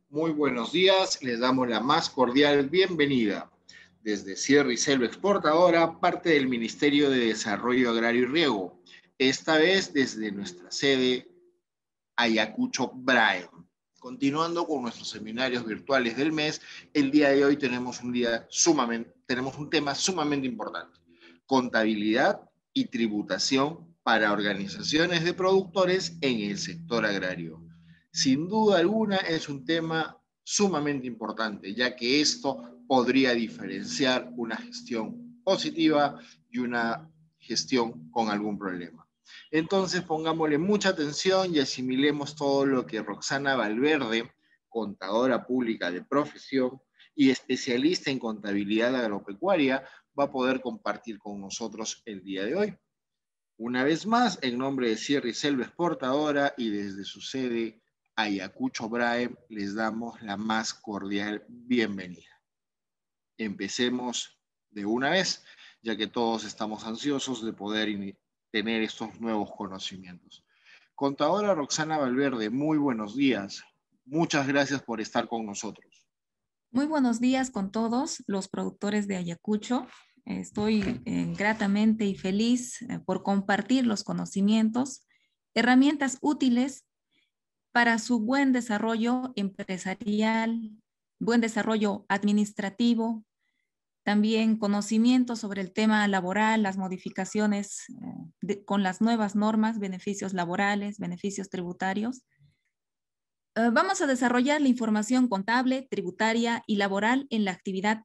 Muy buenos días, les damos la más cordial bienvenida. Desde Sierra y Selva Exportadora, parte del Ministerio de Desarrollo Agrario y Riego, esta vez desde nuestra sede Ayacucho BRAE. Continuando con nuestros seminarios virtuales del mes, el día de hoy tenemos un tema sumamente importante: contabilidad y tributación para organizaciones de productores en el sector agrario. Sin duda alguna es un tema sumamente importante, ya que esto podría diferenciar una gestión positiva y una gestión con algún problema. Entonces pongámosle mucha atención y asimilemos todo lo que Roxana Valverde, contadora pública de profesión y especialista en contabilidad agropecuaria, va a poder compartir con nosotros el día de hoy. Una vez más, en nombre de Sierra y Selva Exportadora y desde su sede Ayacucho BRAE, les damos la más cordial bienvenida. Empecemos de una vez, ya que todos estamos ansiosos de poder tener estos nuevos conocimientos. Contadora Roxana Valverde, muy buenos días. Muchas gracias por estar con nosotros. Muy buenos días con todos los productores de Ayacucho. Estoy gratamente y feliz por compartir los conocimientos, herramientas útiles para su buen desarrollo empresarial, buen desarrollo administrativo, también conocimientos sobre el tema laboral, las modificaciones con las nuevas normas, beneficios laborales, beneficios tributarios. Vamos a desarrollar la información contable, tributaria y laboral en la actividad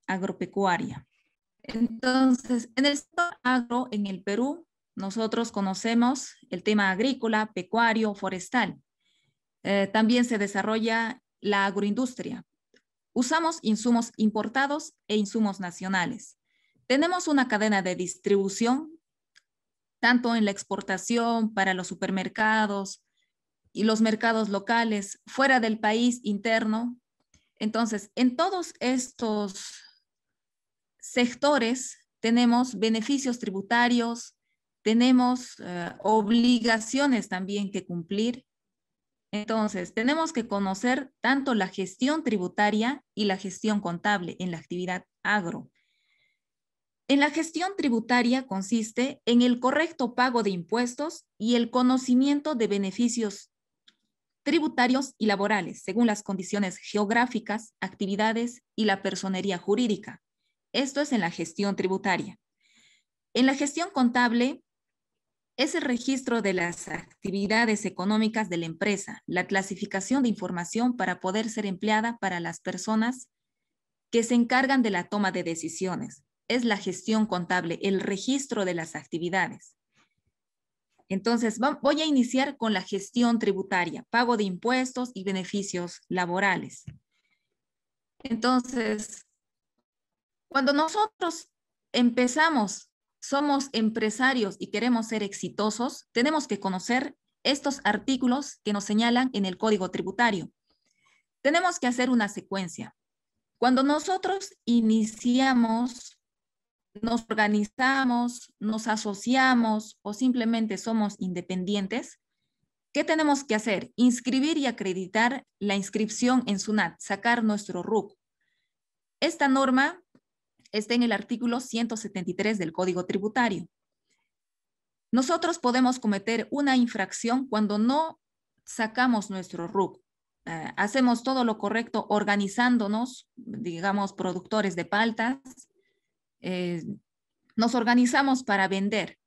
agropecuaria. Entonces, en el sector agro en el Perú, nosotros conocemos el tema agrícola, pecuario, forestal. También se desarrolla la agroindustria. Usamos insumos importados e insumos nacionales. Tenemos una cadena de distribución, tanto en la exportación para los supermercados y los mercados locales, fuera del país, interno. Entonces, en todos estos sectores tenemos beneficios tributarios, tenemos obligaciones también que cumplir. Entonces, tenemos que conocer tanto la gestión tributaria y la gestión contable en la actividad agro. En la gestión tributaria consiste en el correcto pago de impuestos y el conocimiento de beneficios tributarios y laborales, según las condiciones geográficas, actividades y la personería jurídica. Esto es en la gestión tributaria. En la gestión contable es el registro de las actividades económicas de la empresa, la clasificación de información para poder ser empleada para las personas que se encargan de la toma de decisiones. Es la gestión contable, el registro de las actividades. Entonces, voy a iniciar con la gestión tributaria, pago de impuestos y beneficios laborales. Entonces, cuando nosotros empezamos, somos empresarios y queremos ser exitosos, tenemos que conocer estos artículos que nos señalan en el Código Tributario. Tenemos que hacer una secuencia. Cuando nosotros iniciamos, nos organizamos, nos asociamos o simplemente somos independientes, ¿qué tenemos que hacer? Inscribir y acreditar la inscripción en SUNAT, sacar nuestro RUC. Esta norma está en el artículo 173 del Código Tributario. Nosotros podemos cometer una infracción cuando no sacamos nuestro RUC. Hacemos todo lo correcto organizándonos, digamos, productores de paltas, nos organizamos para vender.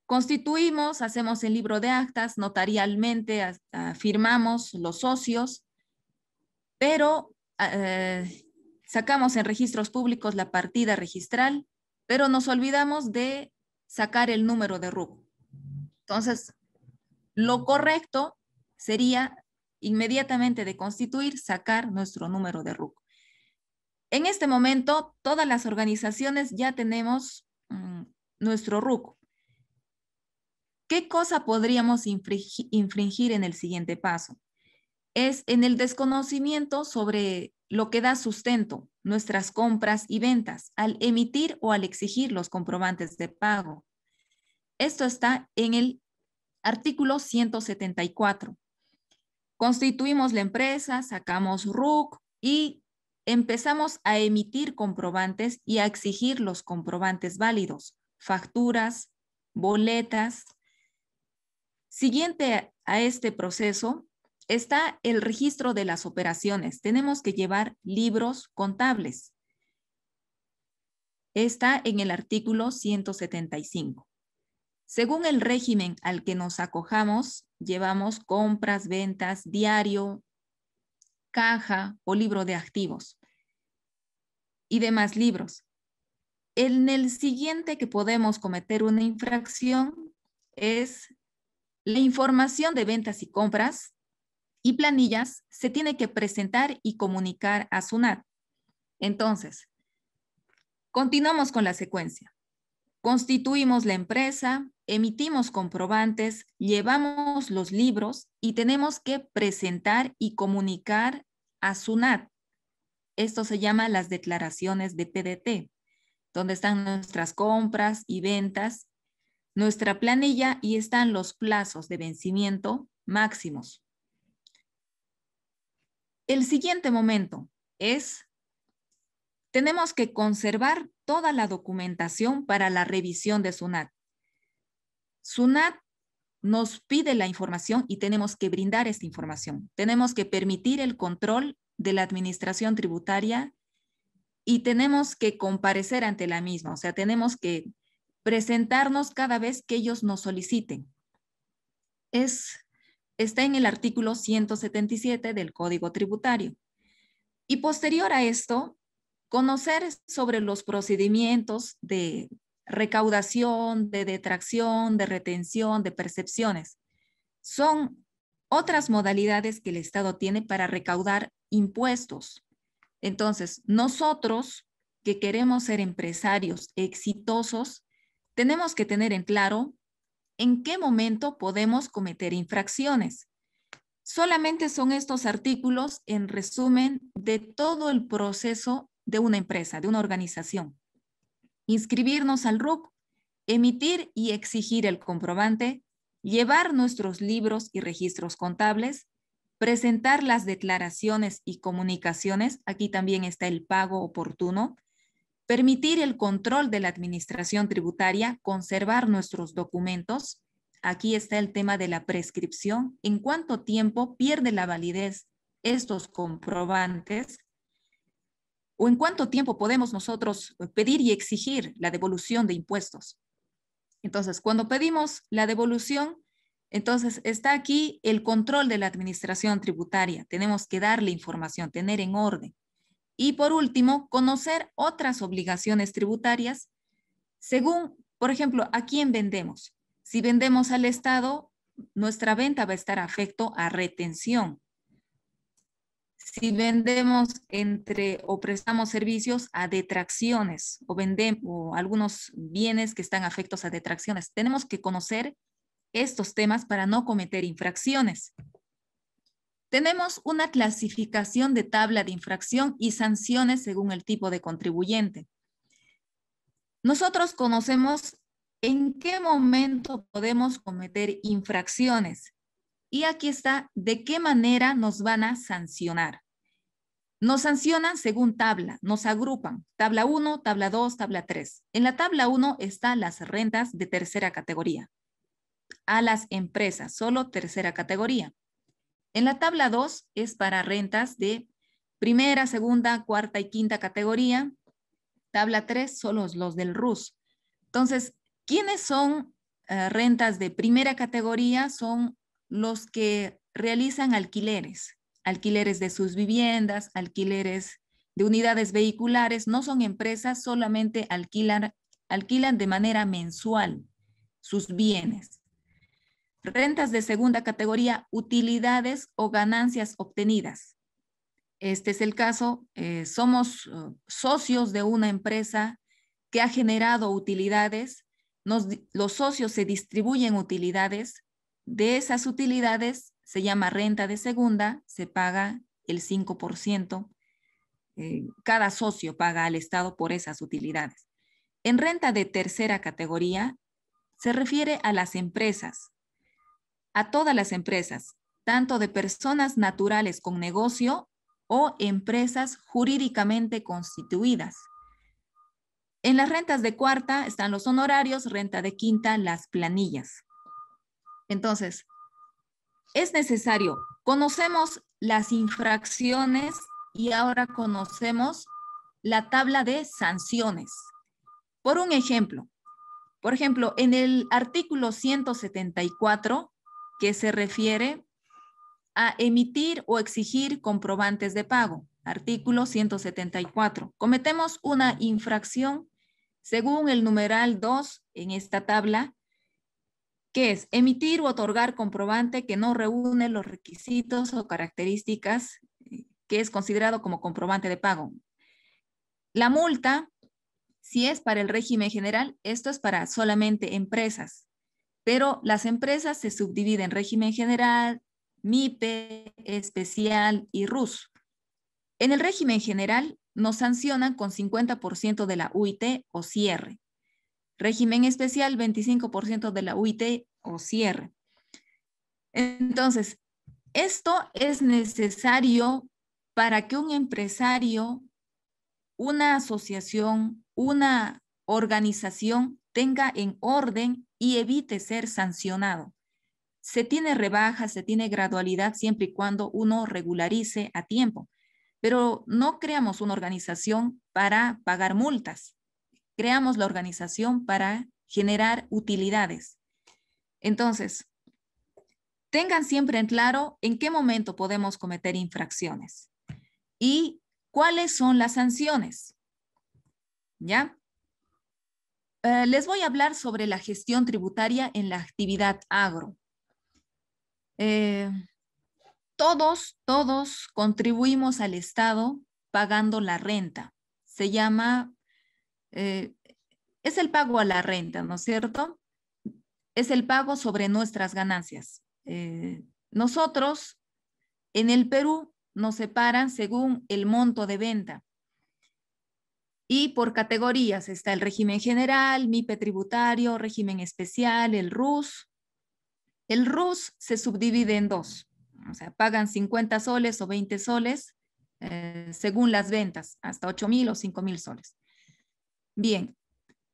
Constituimos, hacemos el libro de actas, notarialmente firmamos los socios, pero sacamos en registros públicos la partida registral, pero nos olvidamos de sacar el número de RUC. Entonces, lo correcto sería inmediatamente de constituir, sacar nuestro número de RUC. En este momento, todas las organizaciones ya tenemos nuestro RUC. ¿Qué cosa podríamos infringir en el siguiente paso? Es en el desconocimiento sobre lo que da sustento, nuestras compras y ventas, al emitir o al exigir los comprobantes de pago. Esto está en el artículo 174. Constituimos la empresa, sacamos RUC y empezamos a emitir comprobantes y a exigir los comprobantes válidos, facturas, boletas. Siguiente a este proceso está el registro de las operaciones. Tenemos que llevar libros contables. Está en el artículo 175. Según el régimen al que nos acojamos, llevamos compras, ventas, diario, caja o libro de activos y demás libros. En el siguiente que podemos cometer una infracción es la información de ventas y compras y planillas se tiene que presentar y comunicar a SUNAT. Entonces, continuamos con la secuencia. Constituimos la empresa, emitimos comprobantes, llevamos los libros y tenemos que presentar y comunicar a SUNAT. Esto se llama las declaraciones de PDT, donde están nuestras compras y ventas, nuestra planilla y están los plazos de vencimiento máximos. El siguiente momento es, tenemos que conservar toda la documentación para la revisión de SUNAT. SUNAT nos pide la información y tenemos que brindar esta información. Tenemos que permitir el control de la administración tributaria y tenemos que comparecer ante la misma. O sea, tenemos que presentarnos cada vez que ellos nos soliciten. Está en el artículo 177 del Código Tributario. Y posterior a esto, conocer sobre los procedimientos de recaudación, de detracción, de retención, de percepciones. Son otras modalidades que el Estado tiene para recaudar impuestos. Entonces, nosotros que queremos ser empresarios exitosos, tenemos que tener en claro en qué momento podemos cometer infracciones. Solamente son estos artículos en resumen de todo el proceso de una empresa, de una organización. Inscribirnos al RUC, emitir y exigir el comprobante, llevar nuestros libros y registros contables, presentar las declaraciones y comunicaciones, aquí también está el pago oportuno, permitir el control de la administración tributaria, conservar nuestros documentos. Aquí está el tema de la prescripción. ¿En cuánto tiempo pierde la validez estos comprobantes? ¿O en cuánto tiempo podemos nosotros pedir y exigir la devolución de impuestos? Entonces, cuando pedimos la devolución, entonces está aquí el control de la administración tributaria. Tenemos que darle información, tener en orden. Y por último, conocer otras obligaciones tributarias según, por ejemplo, a quién vendemos. Si vendemos al Estado, nuestra venta va a estar afecto a retención. Si vendemos o prestamos servicios a detracciones o algunos bienes que están afectos a detracciones, tenemos que conocer estos temas para no cometer infracciones. Tenemos una clasificación de tabla de infracción y sanciones según el tipo de contribuyente. Nosotros conocemos en qué momento podemos cometer infracciones. Y aquí está de qué manera nos van a sancionar. Nos sancionan según tabla, nos agrupan. Tabla 1, tabla 2, tabla 3. En la tabla 1 están las rentas de tercera categoría. A las empresas, solo tercera categoría. En la tabla 2 es para rentas de primera, segunda, cuarta y quinta categoría. Tabla 3 son los del RUS. Entonces, ¿quiénes son rentas de primera categoría? Son los que realizan alquileres de sus viviendas, alquileres de unidades vehiculares. No son empresas, solamente alquilan de manera mensual sus bienes. Rentas de segunda categoría, utilidades o ganancias obtenidas. Este es el caso, somos socios de una empresa que ha generado utilidades, los socios se distribuyen utilidades, de esas utilidades se llama renta de segunda, se paga el 5%, cada socio paga al Estado por esas utilidades. En renta de tercera categoría se refiere a las empresas, a todas las empresas, tanto de personas naturales con negocio o empresas jurídicamente constituidas. En las rentas de cuarta están los honorarios, renta de quinta, las planillas. Entonces, es necesario, conocemos las infracciones y ahora conocemos la tabla de sanciones. Por ejemplo, en el artículo 174, que se refiere a emitir o exigir comprobantes de pago, artículo 174. Cometemos una infracción según el numeral 2 en esta tabla, que es emitir u otorgar comprobante que no reúne los requisitos o características que es considerado como comprobante de pago. La multa, si es para el régimen general, esto es para solamente empresas, pero las empresas se subdividen en régimen general, MIPE, especial y RUS. En el régimen general nos sancionan con 50% de la UIT o cierre. Régimen especial, 25% de la UIT o cierre. Entonces, esto es necesario para que un empresario, una asociación, una organización tenga en orden y evite ser sancionado. Se tiene rebaja, se tiene gradualidad siempre y cuando uno regularice a tiempo, pero no creamos una organización para pagar multas. Creamos la organización para generar utilidades. Entonces, tengan siempre en claro en qué momento podemos cometer infracciones y cuáles son las sanciones. ¿Ya? Les voy a hablar sobre la gestión tributaria en la actividad agro. Todos contribuimos al Estado pagando la renta. Se llama, es el pago a la renta, ¿no es cierto? Es el pago sobre nuestras ganancias. Nosotros, en el Perú, nos separan según el monto de venta. Y por categorías está el régimen general, MIPE tributario, régimen especial, el RUS. El RUS se subdivide en dos. O sea, pagan 50 soles o 20 soles según las ventas, hasta 8,000 o 5,000 soles. Bien,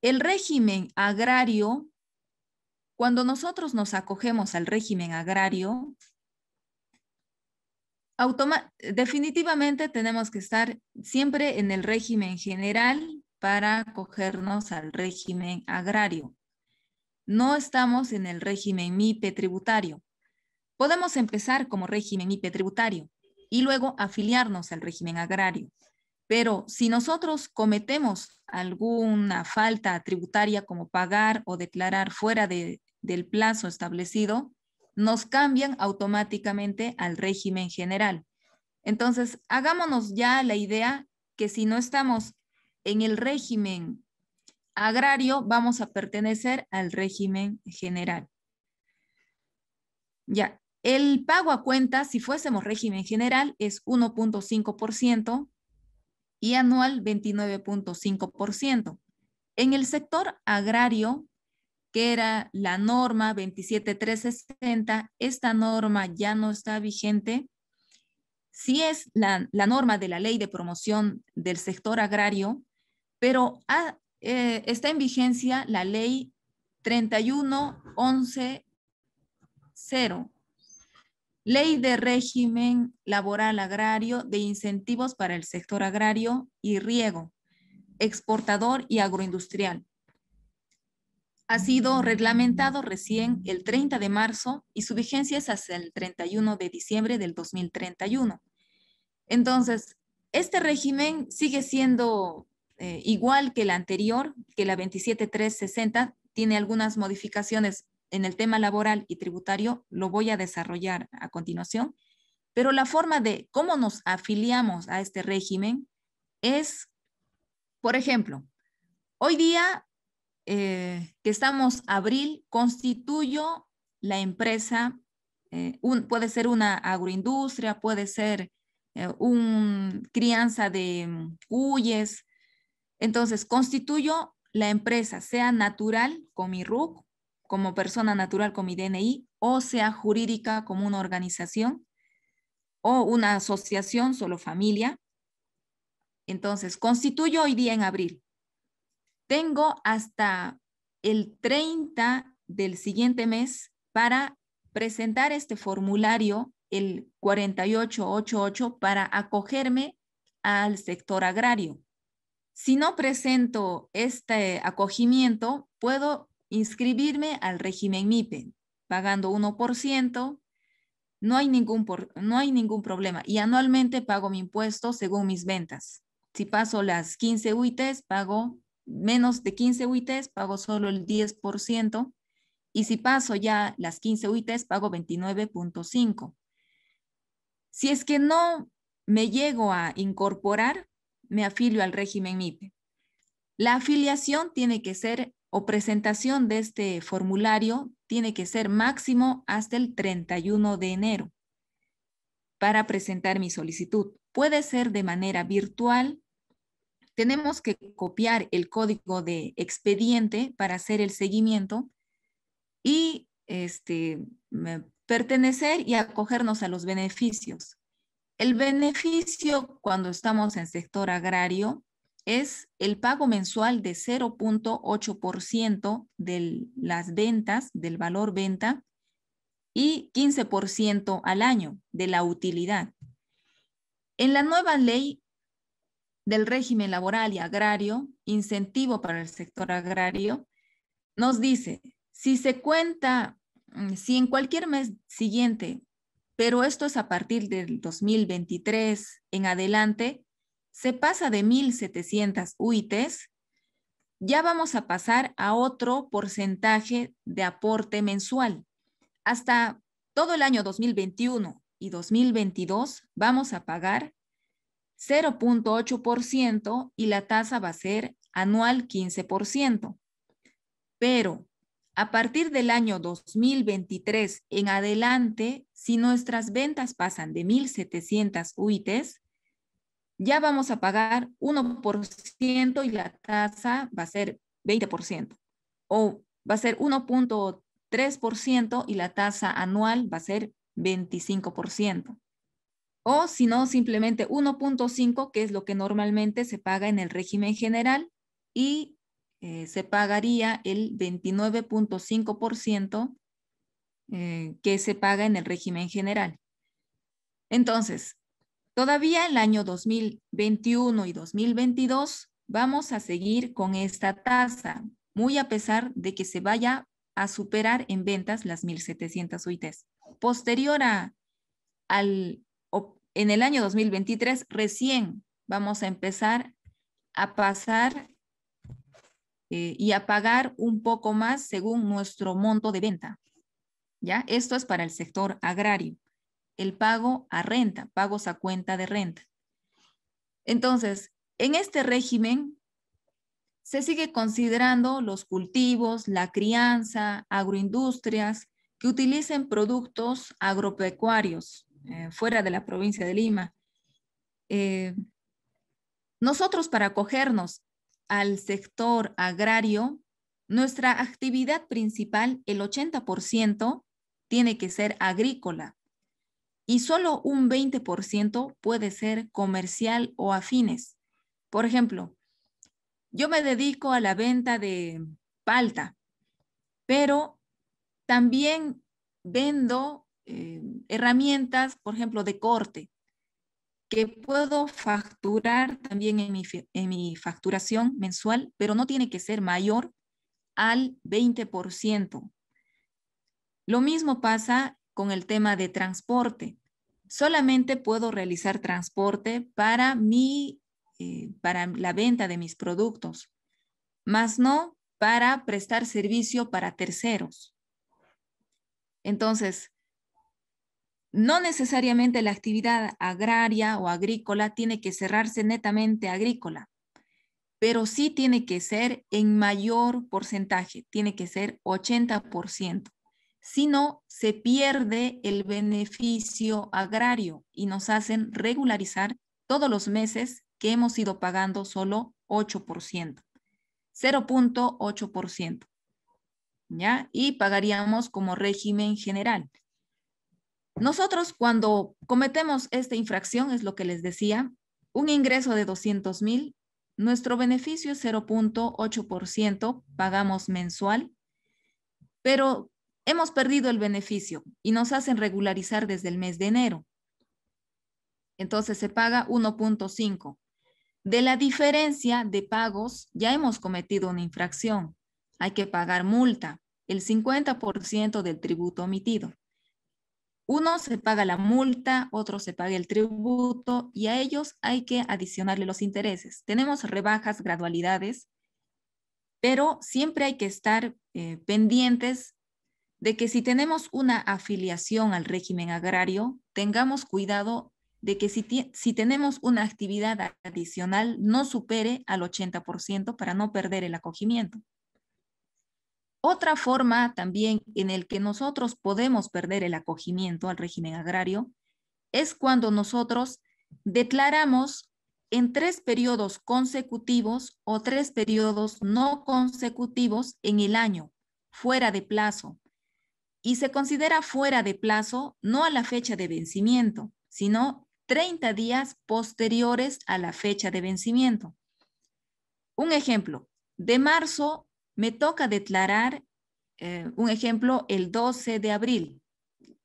el régimen agrario, cuando nosotros nos acogemos al régimen agrario, definitivamente tenemos que estar siempre en el régimen general para acogernos al régimen agrario. No estamos en el régimen MIPE tributario. Podemos empezar como régimen MIPE tributario y luego afiliarnos al régimen agrario. Pero si nosotros cometemos alguna falta tributaria como pagar o declarar fuera del plazo establecido, nos cambian automáticamente al régimen general. Entonces, hagámonos ya la idea que si no estamos en el régimen agrario, vamos a pertenecer al régimen general. Ya, el pago a cuenta, si fuésemos régimen general, es 1.5% y anual 29.5%. En el sector agrario, que era la norma 27360, esta norma ya no está vigente. Sí es la norma de la Ley de Promoción del Sector Agrario, pero está en vigencia la Ley 31110, Ley de Régimen Laboral Agrario de Incentivos para el Sector Agrario y Riego, Exportador y Agroindustrial. Ha sido reglamentado recién el 30 de marzo y su vigencia es hasta el 31 de diciembre del 2031. Entonces, este régimen sigue siendo igual que el anterior, que la 27360, tiene algunas modificaciones en el tema laboral y tributario, lo voy a desarrollar a continuación, pero la forma de cómo nos afiliamos a este régimen es, por ejemplo, hoy día que estamos abril, constituyo la empresa, puede ser una agroindustria, puede ser una crianza de cuyes. Entonces, constituyo la empresa, sea natural con mi RUC, como persona natural con mi DNI, o sea jurídica como una organización, o una asociación, solo familia. Entonces, constituyo hoy día en abril. Tengo hasta el 30 del siguiente mes para presentar este formulario, el 4888, para acogerme al sector agrario. Si no presento este acogimiento, puedo inscribirme al régimen MIPE, pagando 1%, no hay ningún problema. Y anualmente pago mi impuesto según mis ventas. Si paso las 15 UITs, pago menos de 15 UITs, pago solo el 10%. Y si paso ya las 15 UITs, pago 29.5. Si es que no me llego a incorporar, me afilio al régimen MIPE. La afiliación tiene que ser, o presentación de este formulario, tiene que ser máximo hasta el 31 de enero para presentar mi solicitud. Puede ser de manera virtual. Tenemos que copiar el código de expediente para hacer el seguimiento y pertenecer y acogernos a los beneficios. El beneficio cuando estamos en sector agrario es el pago mensual de 0.8% de las ventas, del valor venta, y 15% al año de la utilidad. En la nueva ley del régimen laboral y agrario, incentivo para el sector agrario, nos dice, si se cuenta, si en cualquier mes siguiente, pero esto es a partir del 2023 en adelante, se pasa de 1.700 UITs, ya vamos a pasar a otro porcentaje de aporte mensual. Hasta todo el año 2021 y 2022 vamos a pagar 0.8% y la tasa va a ser anual 15%. Pero a partir del año 2023 en adelante, si nuestras ventas pasan de 1.700 UITs, ya vamos a pagar 1% y la tasa va a ser 20%. O va a ser 1.3% y la tasa anual va a ser 25%. O si no, simplemente 1.5%, que es lo que normalmente se paga en el régimen general, y se pagaría el 29.5% que se paga en el régimen general. Entonces, todavía el año 2021 y 2022 vamos a seguir con esta tasa, muy a pesar de que se vaya a superar en ventas las 1.700 UITs. Posterior en el año 2023, recién vamos a empezar a pasar y a pagar un poco más según nuestro monto de venta. ¿Ya? Esto es para el sector agrario. El pago a renta, pagos a cuenta de renta. Entonces, en este régimen se sigue considerando los cultivos, la crianza, agroindustrias que utilicen productos agropecuarios fuera de la provincia de Lima. Nosotros, para acogernos al sector agrario, nuestra actividad principal, el 80%, tiene que ser agrícola y solo un 20% puede ser comercial o afines. Por ejemplo, yo me dedico a la venta de palta, pero también vendo herramientas, por ejemplo, de corte, que puedo facturar también en mi facturación mensual, pero no tiene que ser mayor al 20%. Lo mismo pasa con el tema de transporte. Solamente puedo realizar transporte para la venta de mis productos, más no para prestar servicio para terceros. Entonces, no necesariamente la actividad agraria o agrícola tiene que cerrarse netamente agrícola, pero sí tiene que ser en mayor porcentaje, tiene que ser 80%. Si no, se pierde el beneficio agrario y nos hacen regularizar todos los meses que hemos ido pagando solo 8%, 0.8%. ¿ya? Y pagaríamos como régimen general. Nosotros cuando cometemos esta infracción, es lo que les decía, un ingreso de 200,000, nuestro beneficio es 0.8%, pagamos mensual, pero hemos perdido el beneficio y nos hacen regularizar desde el mes de enero. Entonces se paga 1.5. De la diferencia de pagos, ya hemos cometido una infracción. Hay que pagar multa, el 50% del tributo omitido. Uno se paga la multa, otro se paga el tributo y a ellos hay que adicionarle los intereses. Tenemos rebajas, gradualidades, pero siempre hay que estar pendientes de que si tenemos una afiliación al régimen agrario, tengamos cuidado de que si tenemos una actividad adicional no supere al 80% para no perder el acogimiento. Otra forma también en el que nosotros podemos perder el acogimiento al régimen agrario es cuando nosotros declaramos en 3 periodos consecutivos o 3 periodos no consecutivos en el año, fuera de plazo. Y se considera fuera de plazo no a la fecha de vencimiento, sino 30 días posteriores a la fecha de vencimiento. Un ejemplo, de marzo me toca declarar, un ejemplo, el 12 de abril.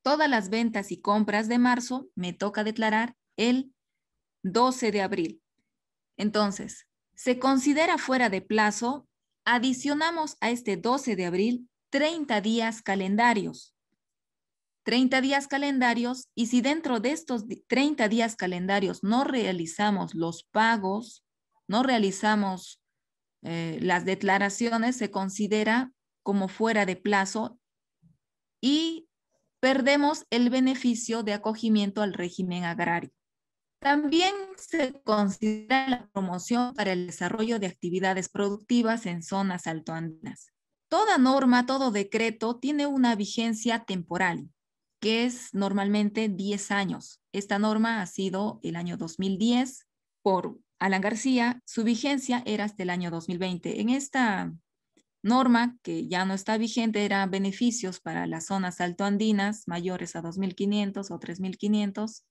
Todas las ventas y compras de marzo me toca declarar el 12 de abril. Entonces, se considera fuera de plazo, adicionamos a este 12 de abril 30 días calendarios. 30 días calendarios y si dentro de estos 30 días calendarios no realizamos los pagos, no realizamos las declaraciones, se considera como fuera de plazo y perdemos el beneficio de acogimiento al régimen agrario. También se considera la promoción para el desarrollo de actividades productivas en zonas altoandinas. Toda norma, todo decreto tiene una vigencia temporal, que es normalmente 10 años. Esta norma ha sido el año 2010 por Alan García. Su vigencia era hasta el año 2020. En esta norma, que ya no está vigente, eran beneficios para las zonas altoandinas mayores a 2.500 o 3.500,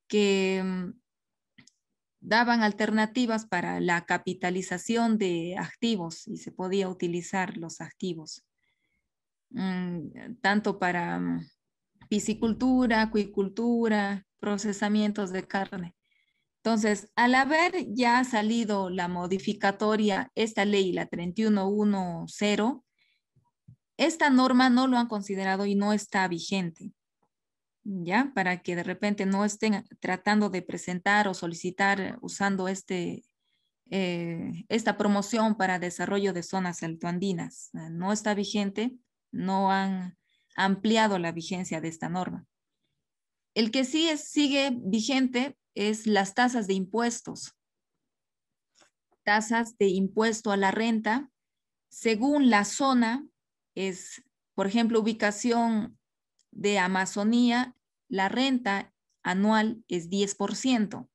que daban alternativas para la capitalización de activos y se podía utilizar los activos, tanto para piscicultura, acuicultura, procesamientos de carne. Entonces, al haber ya salido la modificatoria, esta ley, la 3110, esta norma no lo han considerado y no está vigente, ¿ya? Para que de repente no estén tratando de presentar o solicitar usando esta promoción para desarrollo de zonas altoandinas. No está vigente, no han ampliado la vigencia de esta norma. El que sí sigue vigente es las tasas de impuestos. Tasas de impuesto a la renta, según la zona, es, por ejemplo, ubicación de Amazonía, la renta anual es 10%.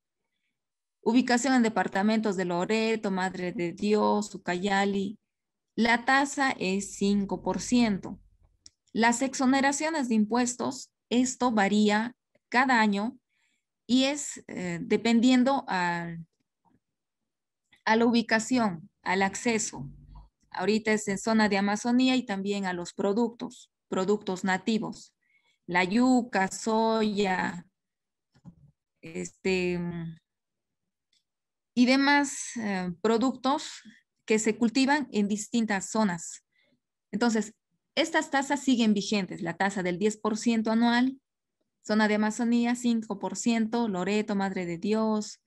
Ubicación en departamentos de Loreto, Madre de Dios, Ucayali, la tasa es 5%. Las exoneraciones de impuestos, esto varía cada año y es dependiendo a la ubicación, al acceso. Ahorita es en zona de Amazonía y también a los productos nativos. La yuca, soya, y demás productos que se cultivan en distintas zonas. Entonces, estas tasas siguen vigentes. La tasa del 10% anual, zona de Amazonía, 5%, Loreto, Madre de Dios,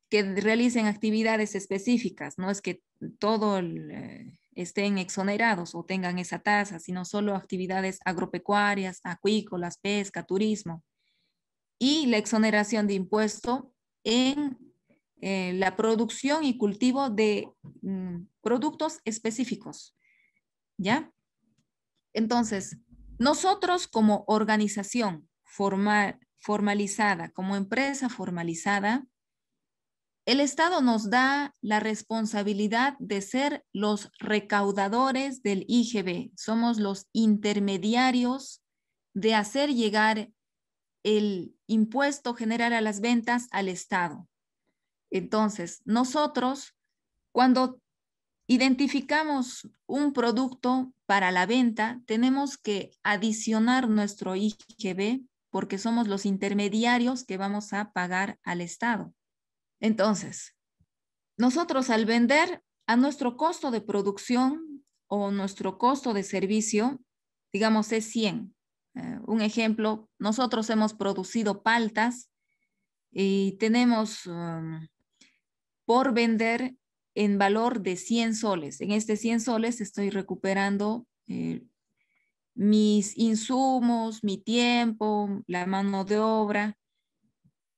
que realicen actividades específicas. No es que todo estén exonerados o tengan esa tasa, sino solo actividades agropecuarias, acuícolas, pesca, turismo. Y la exoneración de impuesto en la producción y cultivo de productos específicos, ¿ya? Entonces, nosotros como organización formalizada, como empresa formalizada, El Estado nos da la responsabilidad de ser los recaudadores del IGB. Somos los intermediarios de hacer llegar el impuesto general a las ventas al Estado. Entonces, nosotros, cuando identificamos un producto para la venta, tenemos que adicionar nuestro IGB porque somos los intermediarios que vamos a pagar al Estado. Entonces, nosotros al vender a nuestro costo de producción o nuestro costo de servicio, digamos es 100. Un ejemplo, nosotros hemos producido paltas y tenemos por vender en valor de 100 soles. En este 100 soles estoy recuperando mis insumos, mi tiempo, la mano de obra.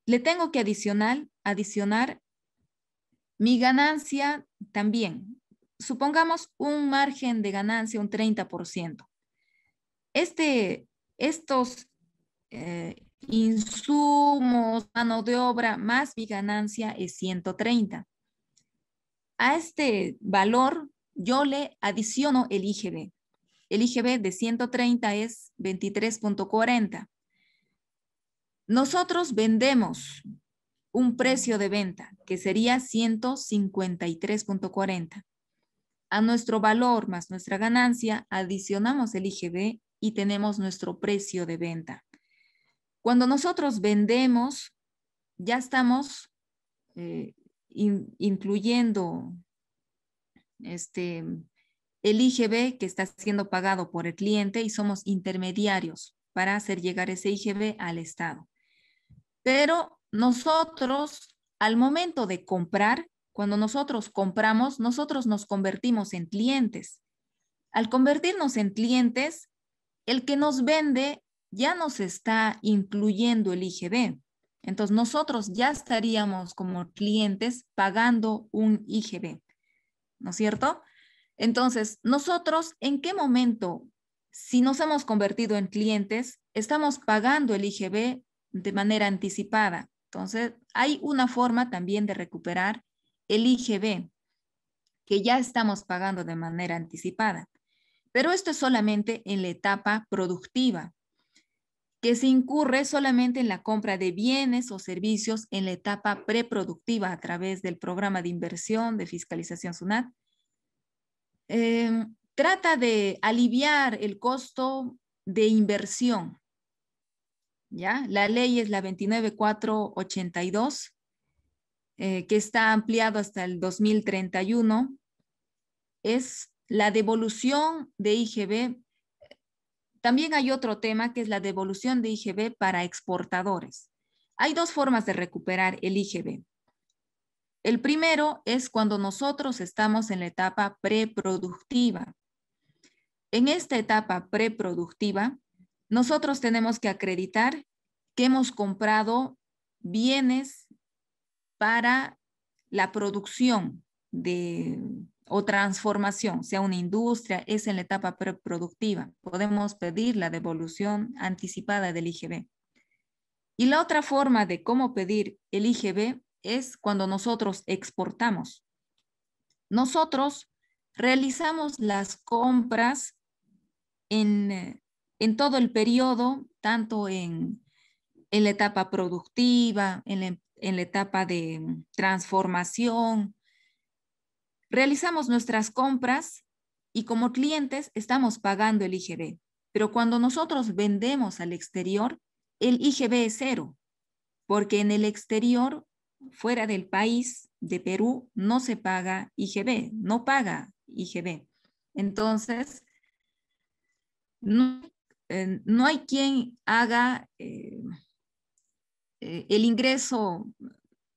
Le tengo que adicionar mi ganancia también. Supongamos un margen de ganancia, un 30%. Estos insumos, mano de obra, más mi ganancia es 130. A este valor yo le adiciono el IGB. El IGB de 130 es 23.40. Nosotros vendemos un precio de venta que sería 153.40. A nuestro valor más nuestra ganancia adicionamos el IGB y tenemos nuestro precio de venta. Cuando nosotros vendemos, ya estamos incluyendo el IGB que está siendo pagado por el cliente y somos intermediarios para hacer llegar ese IGB al Estado. Pero nosotros, al momento de comprar, cuando nosotros compramos, nosotros nos convertimos en clientes. Al convertirnos en clientes, el que nos vende ya nos está incluyendo el IGB. Entonces, nosotros ya estaríamos como clientes pagando un IGB, ¿no es cierto? Entonces, nosotros, ¿en qué momento, si nos hemos convertido en clientes, estamos pagando el IGB de manera anticipada? Entonces, hay una forma también de recuperar el IGB que ya estamos pagando de manera anticipada. Pero esto es solamente en la etapa productiva, que se incurre solamente en la compra de bienes o servicios en la etapa preproductiva a través del programa de inversión de fiscalización SUNAT. Trata de aliviar el costo de inversión. ¿Ya? La ley es la 29482, que está ampliado hasta el 2031. Es la devolución de IGB. También hay otro tema que es la devolución de IGB para exportadores. Hay dos formas de recuperar el IGB. El primero es cuando nosotros estamos en la etapa preproductiva. En esta etapa preproductiva, nosotros tenemos que acreditar que hemos comprado bienes para la producción o transformación, sea una industria, es en la etapa preproductiva. Podemos pedir la devolución anticipada del IGB. Y la otra forma de cómo pedir el IGB es cuando nosotros exportamos. Nosotros realizamos las compras en todo el periodo, tanto en la etapa productiva, en la etapa de transformación. Realizamos nuestras compras y como clientes estamos pagando el IGB. Pero cuando nosotros vendemos al exterior, el IGB es 0, porque en el exterior, fuera del país de Perú, no se paga IGB, no paga IGB. Entonces, no hay quien haga el ingreso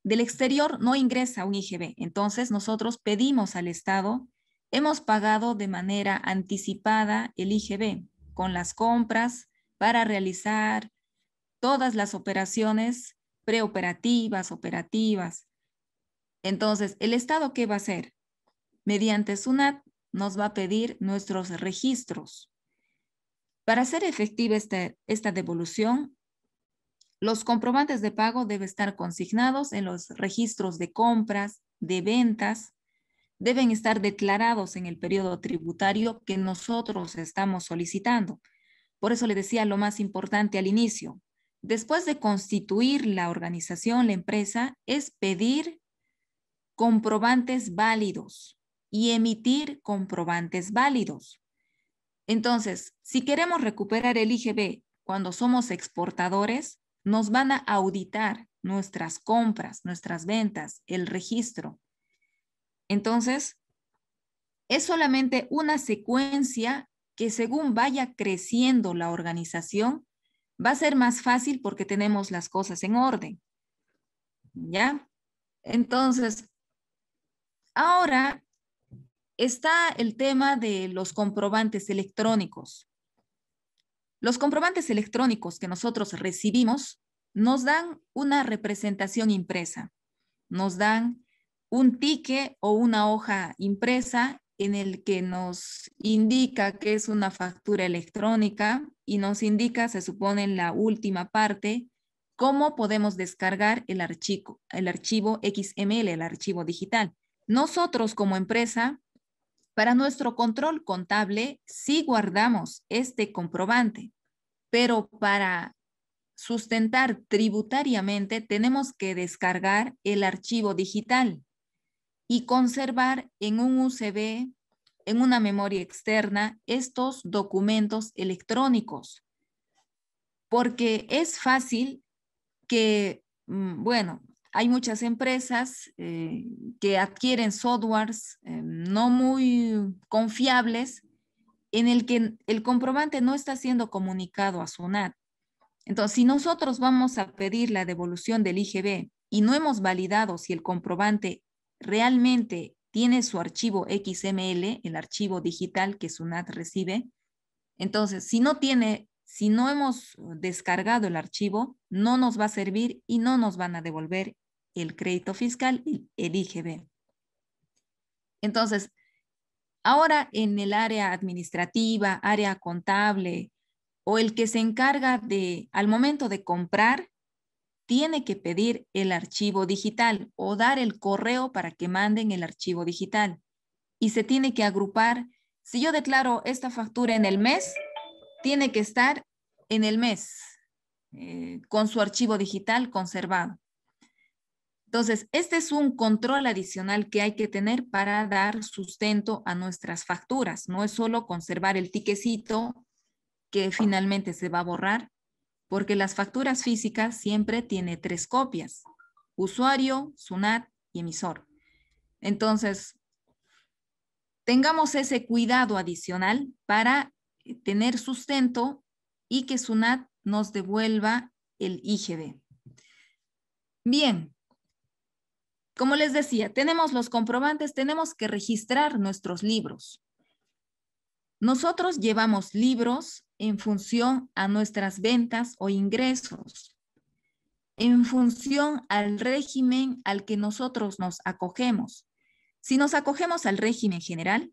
del exterior, no ingresa un IGB. Entonces, nosotros pedimos al Estado, hemos pagado de manera anticipada el IGB con las compras para realizar todas las operaciones preoperativas, operativas. Entonces, ¿el Estado qué va a hacer? Mediante SUNAT nos va a pedir nuestros registros. Para hacer efectiva esta devolución, Los comprobantes de pago deben estar consignados en los registros de compras, de ventas, deben estar declarados en el periodo tributario que nosotros estamos solicitando. Por eso le decía lo más importante al inicio. Después de constituir la organización, la empresa, es pedir comprobantes válidos y emitir comprobantes válidos. Entonces, si queremos recuperar el IGB cuando somos exportadores, nos van a auditar nuestras compras, nuestras ventas, el registro. Entonces, es solamente una secuencia que según vaya creciendo la organización, va a ser más fácil porque tenemos las cosas en orden. ¿Ya? Entonces, ahora está el tema de los comprobantes electrónicos. Los comprobantes electrónicos que nosotros recibimos nos dan una representación impresa, nos dan un ticket o una hoja impresa en el que nos indica que es una factura electrónica y nos indica, se supone en la última parte, cómo podemos descargar el archivo XML, el archivo digital. Nosotros como empresa, para nuestro control contable, sí guardamos este comprobante, pero para sustentar tributariamente tenemos que descargar el archivo digital y conservar en un USB, en una memoria externa, estos documentos electrónicos. Porque es fácil que, bueno, hay muchas empresas que adquieren softwares no muy confiables en el que el comprobante no está siendo comunicado a SUNAT. Entonces, si nosotros vamos a pedir la devolución del IGB y no hemos validado si el comprobante realmente tiene su archivo XML, el archivo digital que SUNAT recibe, entonces, si no hemos descargado el archivo, no nos va a servir y no nos van a devolver el crédito fiscal y el IGB. Entonces, ahora en el área administrativa, área contable o el que se encarga de, al momento de comprar, tiene que pedir el archivo digital o dar el correo para que manden el archivo digital. Y se tiene que agrupar. Si yo declaro esta factura en el mes, tiene que estar en el mes con su archivo digital conservado. Entonces, este es un control adicional que hay que tener para dar sustento a nuestras facturas. No es solo conservar el tiquecito que finalmente se va a borrar, porque las facturas físicas siempre tienen 3 copias: usuario, SUNAT y emisor. Entonces, tengamos ese cuidado adicional para tener sustento y que SUNAT nos devuelva el IGB. Bien, como les decía, tenemos los comprobantes, tenemos que registrar nuestros libros. Nosotros llevamos libros en función a nuestras ventas o ingresos, en función al régimen al que nosotros nos acogemos. Si nos acogemos al régimen general,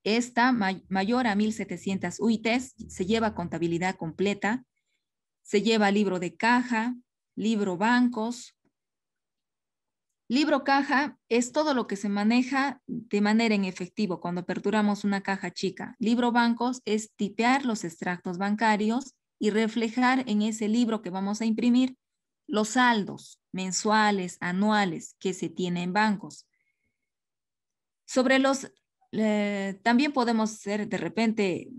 esta mayor a 1.700 UITs se lleva contabilidad completa, se lleva libro de caja, libro bancos. Libro caja es todo lo que se maneja de manera en efectivo cuando aperturamos una caja chica. Libro bancos es tipear los extractos bancarios y reflejar en ese libro que vamos a imprimir los saldos mensuales, anuales que se tienen en bancos. Sobre los, también podemos ser de repente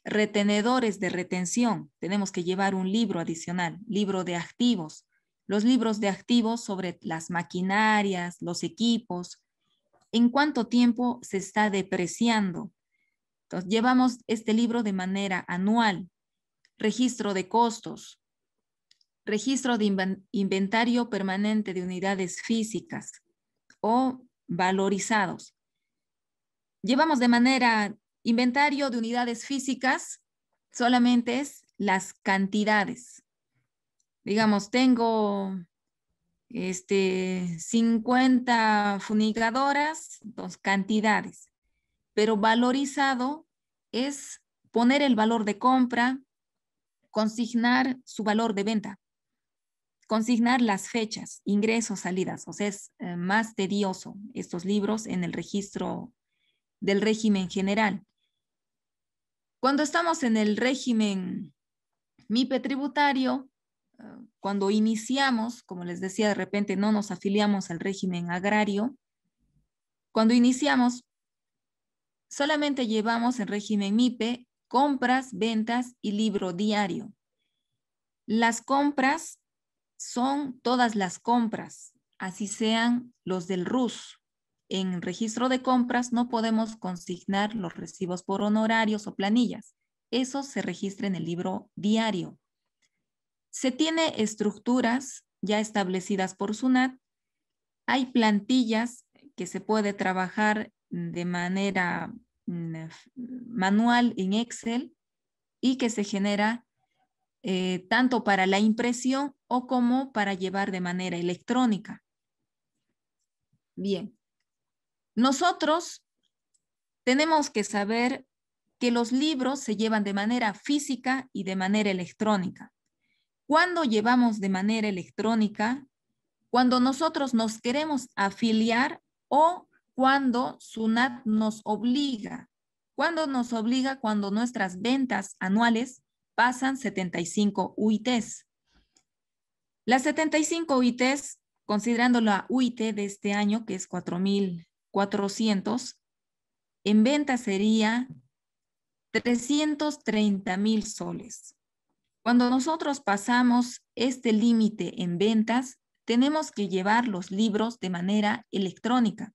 retenedores de retención. Tenemos que llevar un libro adicional, libro de activos. Los libros de activos sobre las maquinarias, los equipos, en cuánto tiempo se está depreciando. Entonces, llevamos este libro de manera anual. Registro de costos, registro de inventario permanente de unidades físicas o valorizados. Llevamos de manera inventario de unidades físicas, solamente es las cantidades. Digamos, tengo 50 fumigadoras, 2 cantidades, pero valorizado es poner el valor de compra, consignar su valor de venta. consignar las fechas, ingresos, salidas. O sea, es más tedioso estos libros en el registro del régimen general. Cuando estamos en el régimen MIPE tributario, cuando iniciamos, como les decía, de repente no nos afiliamos al régimen agrario. Cuando iniciamos, solamente llevamos en régimen MIPE compras, ventas y libro diario. Las compras son todas las compras, así sean los del RUS. En registro de compras no podemos consignar los recibos por honorarios o planillas. Eso se registra en el libro diario. Se tiene estructuras ya establecidas por SUNAT. Hay plantillas que se puede trabajar de manera manual en Excel y que se genera tanto para la impresión o como para llevar de manera electrónica. Bien, nosotros tenemos que saber que los libros se llevan de manera física y de manera electrónica. ¿Cuándo llevamos de manera electrónica? Cuando nosotros nos queremos afiliar o cuando SUNAT nos obliga. ¿Cuándo nos obliga? Cuando nuestras ventas anuales pasan 75 UITs. Las 75 UITs, considerando la UIT de este año, que es 4.400, en venta sería 330.000 soles. Cuando nosotros pasamos este límite en ventas, tenemos que llevar los libros de manera electrónica.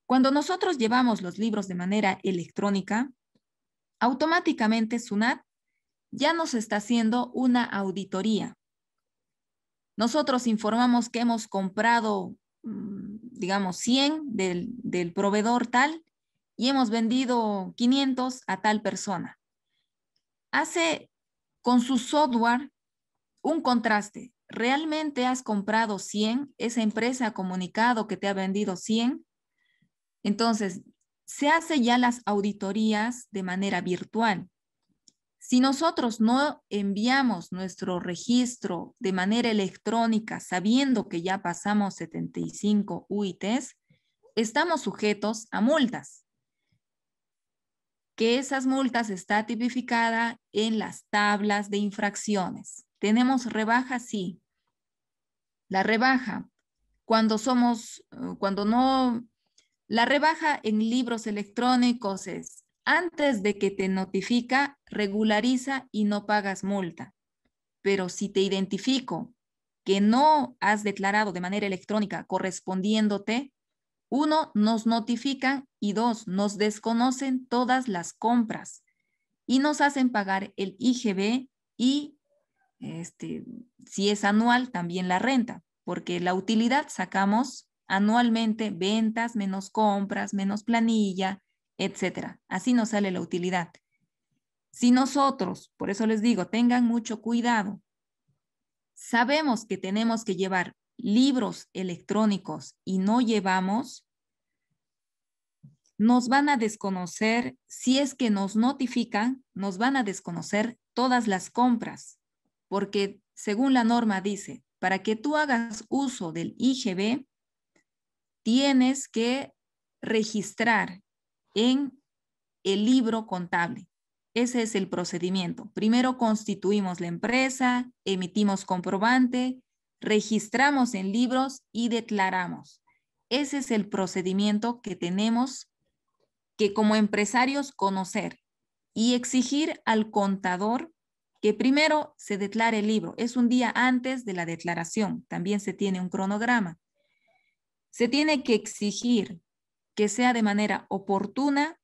Cuando nosotros llevamos los libros de manera electrónica, automáticamente SUNAT ya nos está haciendo una auditoría. Nosotros informamos que hemos comprado, digamos, 100 del proveedor tal y hemos vendido 500 a tal persona. Hace con su software un contraste. ¿Realmente has comprado 100? ¿Esa empresa ha comunicado que te ha vendido 100? Entonces, se hace ya las auditorías de manera virtual. Si nosotros no enviamos nuestro registro de manera electrónica sabiendo que ya pasamos 75 UITs, estamos sujetos a multas. Que esas multas está tipificada en las tablas de infracciones. ¿Tenemos rebaja? Sí. La rebaja, la rebaja en libros electrónicos es antes de que te notifica, regulariza y no pagas multa. Pero si te identifico que no has declarado de manera electrónica correspondiéndote, 1, nos notifican y 2, nos desconocen todas las compras y nos hacen pagar el IGB y si es anual también la renta, porque la utilidad sacamos anualmente ventas menos compras, menos planilla, etcétera. Así nos sale la utilidad. Si nosotros, por eso les digo, tengan mucho cuidado, sabemos que tenemos que llevar libros electrónicos y no llevamos, nos van a desconocer, si es que nos notifican, nos van a desconocer todas las compras, porque según la norma dice, para que tú hagas uso del IGB, tienes que registrar en el libro contable. Ese es el procedimiento. Primero constituimos la empresa, emitimos comprobante, registramos en libros y declaramos. Ese es el procedimiento que tenemos que como empresarios conocer y exigir al contador que primero se declare el libro. Es un día antes de la declaración. También se tiene un cronograma. Se tiene que exigir que sea de manera oportuna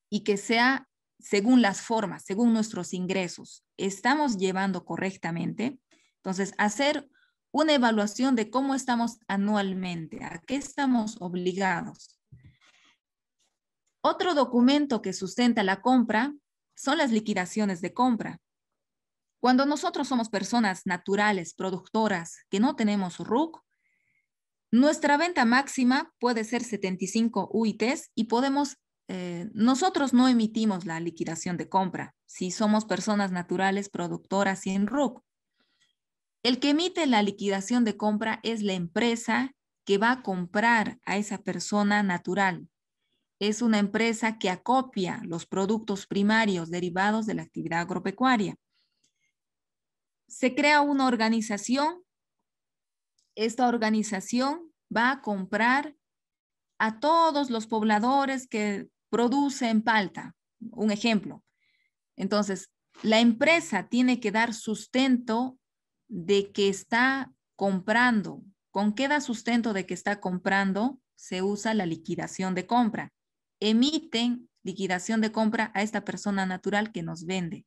y que sea según las formas, según nuestros ingresos. ¿Estamos llevando correctamente? Entonces, hacer una evaluación de cómo estamos anualmente, a qué estamos obligados. Otro documento que sustenta la compra son las liquidaciones de compra. Cuando nosotros somos personas naturales, productoras, que no tenemos RUC, nuestra venta máxima puede ser 75 UITs y nosotros no emitimos la liquidación de compra si somos personas naturales, productoras sin RUC. El que emite la liquidación de compra es la empresa que va a comprar a esa persona natural. Es una empresa que acopia los productos primarios derivados de la actividad agropecuaria. Se crea una organización. Esta organización va a comprar a todos los pobladores que producen palta. Un ejemplo. Entonces, la empresa tiene que dar sustento de que está comprando. ¿Con qué da sustento de que está comprando? Se usa la liquidación de compra. Emiten liquidación de compra a esta persona natural que nos vende.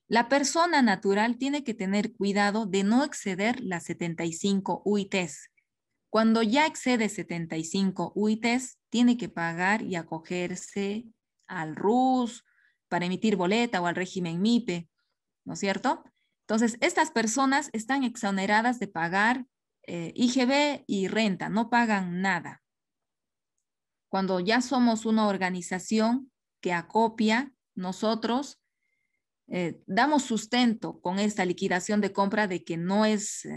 La persona natural tiene que tener cuidado de no exceder las 75 UITs. Cuando ya excede 75 UITs, tiene que pagar y acogerse al RUS para emitir boleta o al régimen MIPE, ¿no es cierto? Entonces, estas personas están exoneradas de pagar IGB y renta, no pagan nada. Cuando ya somos una organización que acopia, nosotros damos sustento con esta liquidación de compra de que no es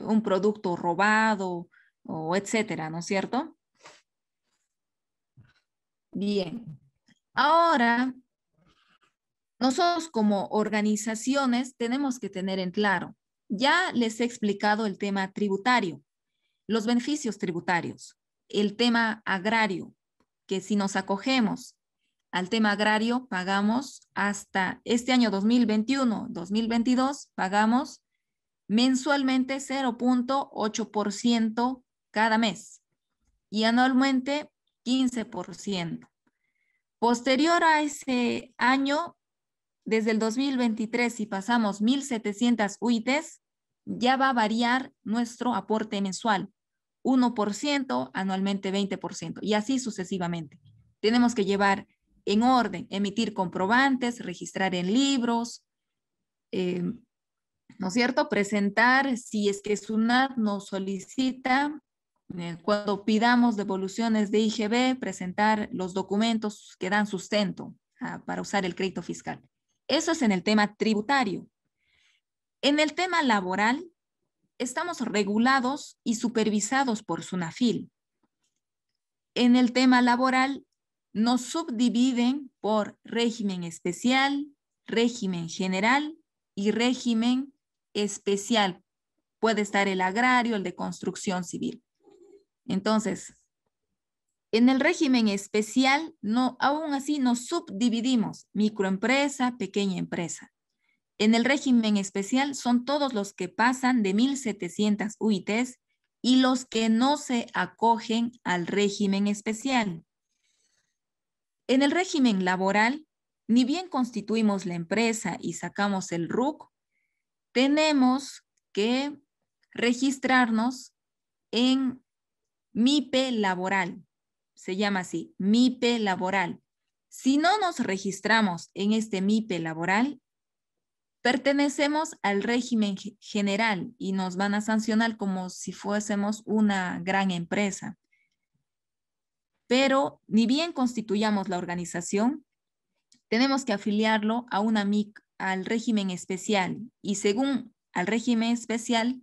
un producto robado o etcétera, ¿no es cierto? Bien. Ahora, nosotros como organizaciones tenemos que tener en claro, ya les he explicado el tema tributario, los beneficios tributarios, el tema agrario, que si nos acogemos al tema agrario, pagamos hasta este año 2021, 2022, pagamos mensualmente 0.8% cada mes y anualmente 15%. Posterior a ese año, desde el 2023, si pasamos 1.700 UITs, ya va a variar nuestro aporte mensual, 1%, anualmente 20%, y así sucesivamente. Tenemos que llevar en orden, emitir comprobantes, registrar en libros, ¿no es cierto? Presentar, si es que SUNAT nos solicita, cuando pidamos devoluciones de IGB, presentar los documentos que dan sustento para usar el crédito fiscal. Eso es en el tema tributario. En el tema laboral, estamos regulados y supervisados por SUNAFIL. En el tema laboral, nos subdividen por régimen especial, régimen general y régimen especial. Puede estar el agrario, el de construcción civil. Entonces, en el régimen especial, no, aún así nos subdividimos, microempresa, pequeña empresa. En el régimen especial son todos los que pasan de 1.700 UITs y los que no se acogen al régimen especial. En el régimen laboral, ni bien constituimos la empresa y sacamos el RUC, tenemos que registrarnos en MIPE laboral. Se llama así, MIPE laboral. Si no nos registramos en este MIPE laboral, pertenecemos al régimen general y nos van a sancionar como si fuésemos una gran empresa. Pero ni bien constituyamos la organización, tenemos que afiliarlo a una MIC, al régimen especial. Y según al régimen especial,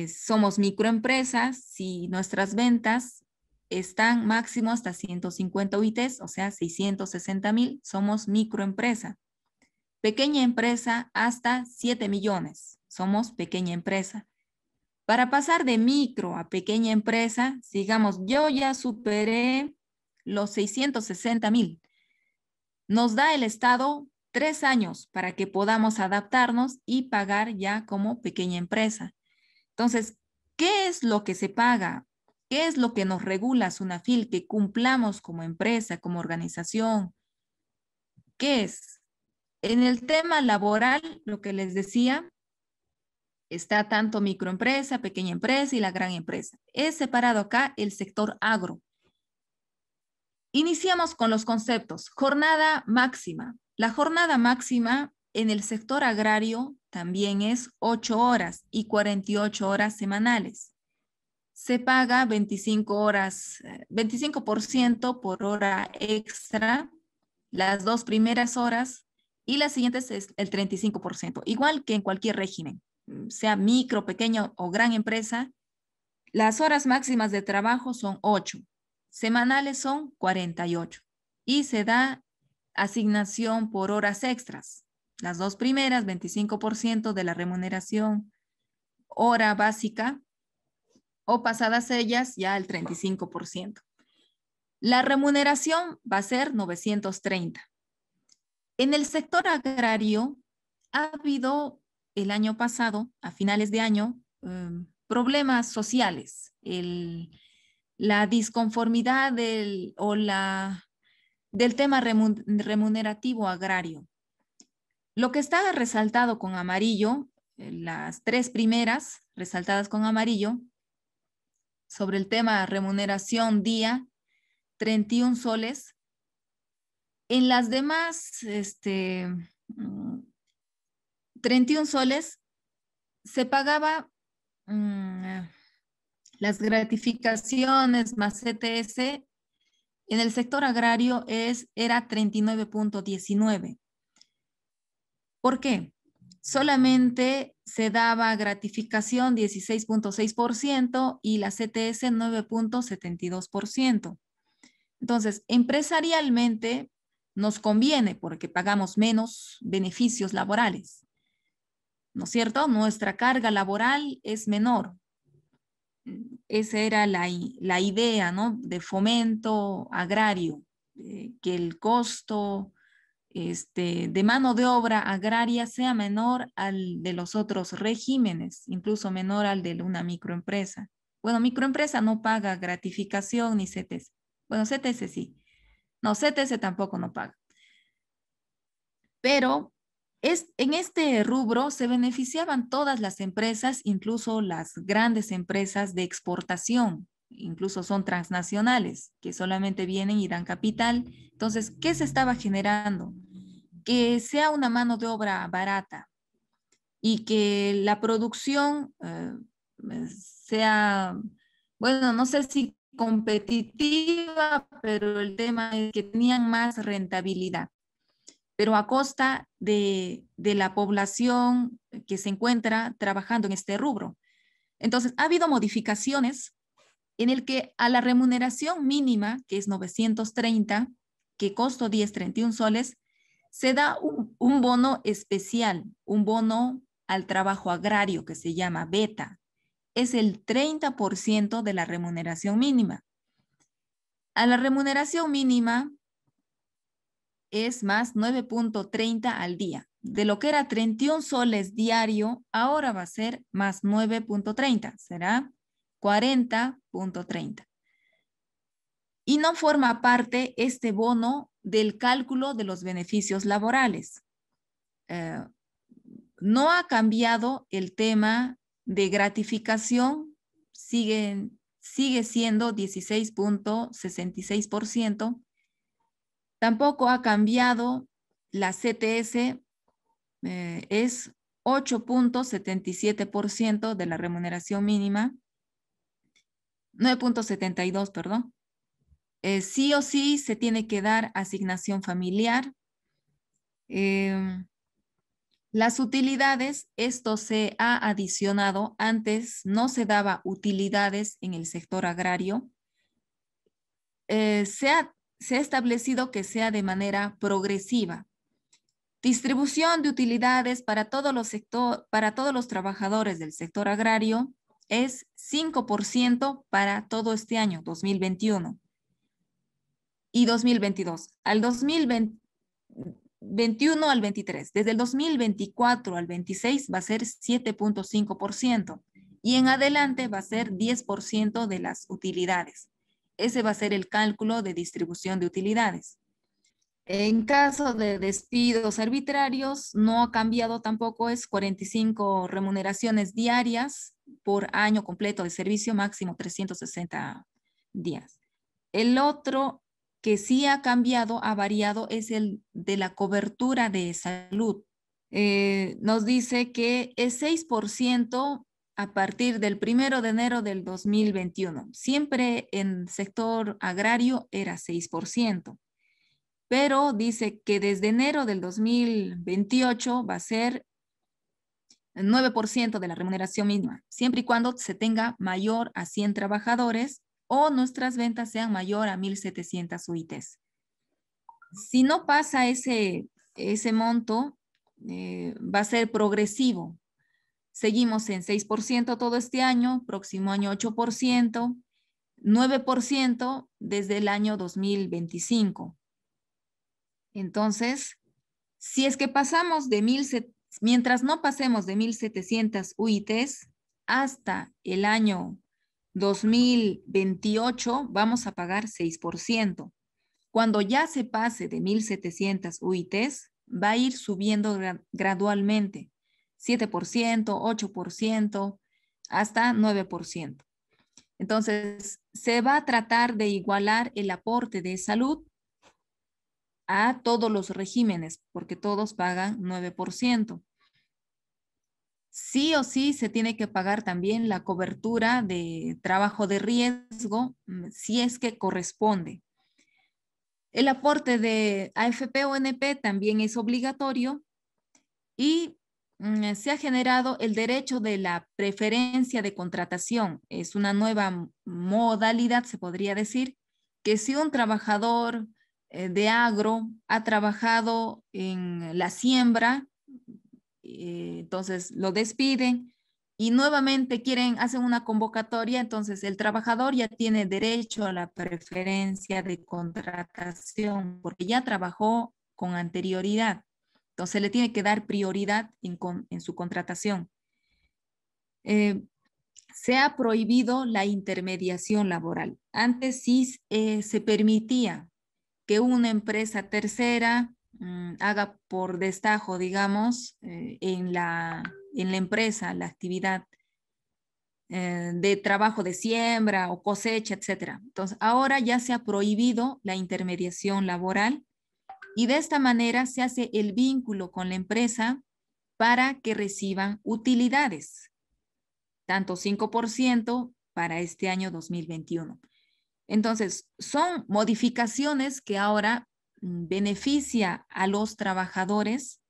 somos microempresas si nuestras ventas están máximo hasta 150 UITs, o sea, 660,000, somos microempresa. Pequeña empresa hasta 7 millones, somos pequeña empresa. Para pasar de micro a pequeña empresa, digamos, yo ya superé los 660,000. Nos da el Estado 3 años para que podamos adaptarnos y pagar ya como pequeña empresa. Entonces, ¿qué es lo que se paga? ¿Qué es lo que nos regula SUNAFIL que cumplamos como empresa, como organización? ¿Qué es? En el tema laboral, lo que les decía, está tanto microempresa, pequeña empresa y la gran empresa. He separado acá el sector agro. Iniciamos con los conceptos. Jornada máxima. La jornada máxima en el sector agrario también es 8 horas y 48 horas semanales. Se paga 25% por hora extra, las 2 primeras horas y las siguientes es el 35%, igual que en cualquier régimen. sea micro, pequeño o gran empresa, las horas máximas de trabajo son 8, semanales son 48 y se da asignación por horas extras. Las dos primeras, 25% de la remuneración hora básica o pasadas ellas ya el 35%. La remuneración va a ser 930. En el sector agrario ha habido el año pasado, a finales de año, problemas sociales, la disconformidad del tema remunerativo agrario. Lo que está resaltado con amarillo, las tres primeras resaltadas con amarillo, sobre el tema remuneración día, 31 soles. En las demás, 31 soles se pagaba las gratificaciones más CTS. En el sector agrario era 39.19. ¿Por qué? Solamente se daba gratificación 16.6% y la CTS 9.72%. Entonces, empresarialmente nos conviene porque pagamos menos beneficios laborales, ¿no es cierto? Nuestra carga laboral es menor. Esa era la idea, ¿no? De fomento agrario, que el costo de mano de obra agraria sea menor al de los otros regímenes, incluso menor al de una microempresa. Bueno, microempresa no paga gratificación ni CTS. Bueno, CTS sí. No, CTS tampoco no paga. Pero en este rubro se beneficiaban todas las empresas, incluso las grandes empresas de exportación, incluso son transnacionales, que solamente vienen y dan capital. Entonces, ¿qué se estaba generando? Que sea una mano de obra barata y que la producción sea, bueno, no sé si competitiva, pero el tema es que tenían más rentabilidad, pero a costa de la población que se encuentra trabajando en este rubro. Entonces, ha habido modificaciones en el que a la remuneración mínima, que es 930, que costó 10.31 soles, se da un bono especial, un bono al trabajo agrario que se llama beta. Es el 30% de la remuneración mínima. A la remuneración mínima es más 9.30 al día. De lo que era 31 soles diario, ahora va a ser más 9.30, será 40.30. Y no forma parte este bono del cálculo de los beneficios laborales. No ha cambiado el tema de gratificación, sigue siendo 16.66%. Tampoco ha cambiado la CTS, es 8.77% de la remuneración mínima, 9.72, perdón. Sí o sí se tiene que dar asignación familiar. Las utilidades, esto se ha adicionado. Antes no se daba utilidades en el sector agrario. Se ha establecido que sea de manera progresiva. Distribución de utilidades para todos los trabajadores del sector agrario es 5% para todo este año, 2021 y 2022. Al 2021 al 23. Desde el 2024 al 26 va a ser 7.5% y en adelante va a ser 10% de las utilidades. Ese va a ser el cálculo de distribución de utilidades. En caso de despidos arbitrarios, no ha cambiado tampoco, es 45 remuneraciones diarias por año completo de servicio, máximo 360 días. El otro que sí ha cambiado, ha variado, es el de la cobertura de salud. Nos dice que es 6% a partir del 1 de enero del 2021. Siempre en sector agrario era 6%. Pero dice que desde enero del 2028 va a ser 9% de la remuneración mínima, siempre y cuando se tenga mayor a 100 trabajadores o nuestras ventas sean mayor a 1.700 UITs. Si no pasa ese monto, va a ser progresivo. Seguimos en 6% todo este año, próximo año 8%, 9% desde el año 2025. Entonces, si es que pasamos de mientras no pasemos de 1.700 UITs hasta el año 2028, vamos a pagar 6%. Cuando ya se pase de 1.700 UITs, va a ir subiendo gradualmente, 7%, 8%, hasta 9%. Entonces, se va a tratar de igualar el aporte de salud a todos los regímenes, porque todos pagan 9%. Sí o sí se tiene que pagar también la cobertura de trabajo de riesgo, si es que corresponde. El aporte de AFP-ONP también es obligatorio y se ha generado el derecho de la preferencia de contratación. Es una nueva modalidad, se podría decir, que si un trabajador de agro ha trabajado en la siembra, entonces lo despiden y nuevamente hacen una convocatoria, entonces el trabajador ya tiene derecho a la preferencia de contratación porque ya trabajó con anterioridad. Entonces le tiene que dar prioridad en su contratación. Se ha prohibido la intermediación laboral. Antes sí se permitía que una empresa tercera haga por destajo, digamos, en la empresa, la actividad de trabajo de siembra o cosecha, etcétera. Entonces, ahora ya se ha prohibido la intermediación laboral y de esta manera se hace el vínculo con la empresa para que reciban utilidades, tanto 5% para este año 2021. Entonces, son modificaciones que ahora beneficia a los trabajadores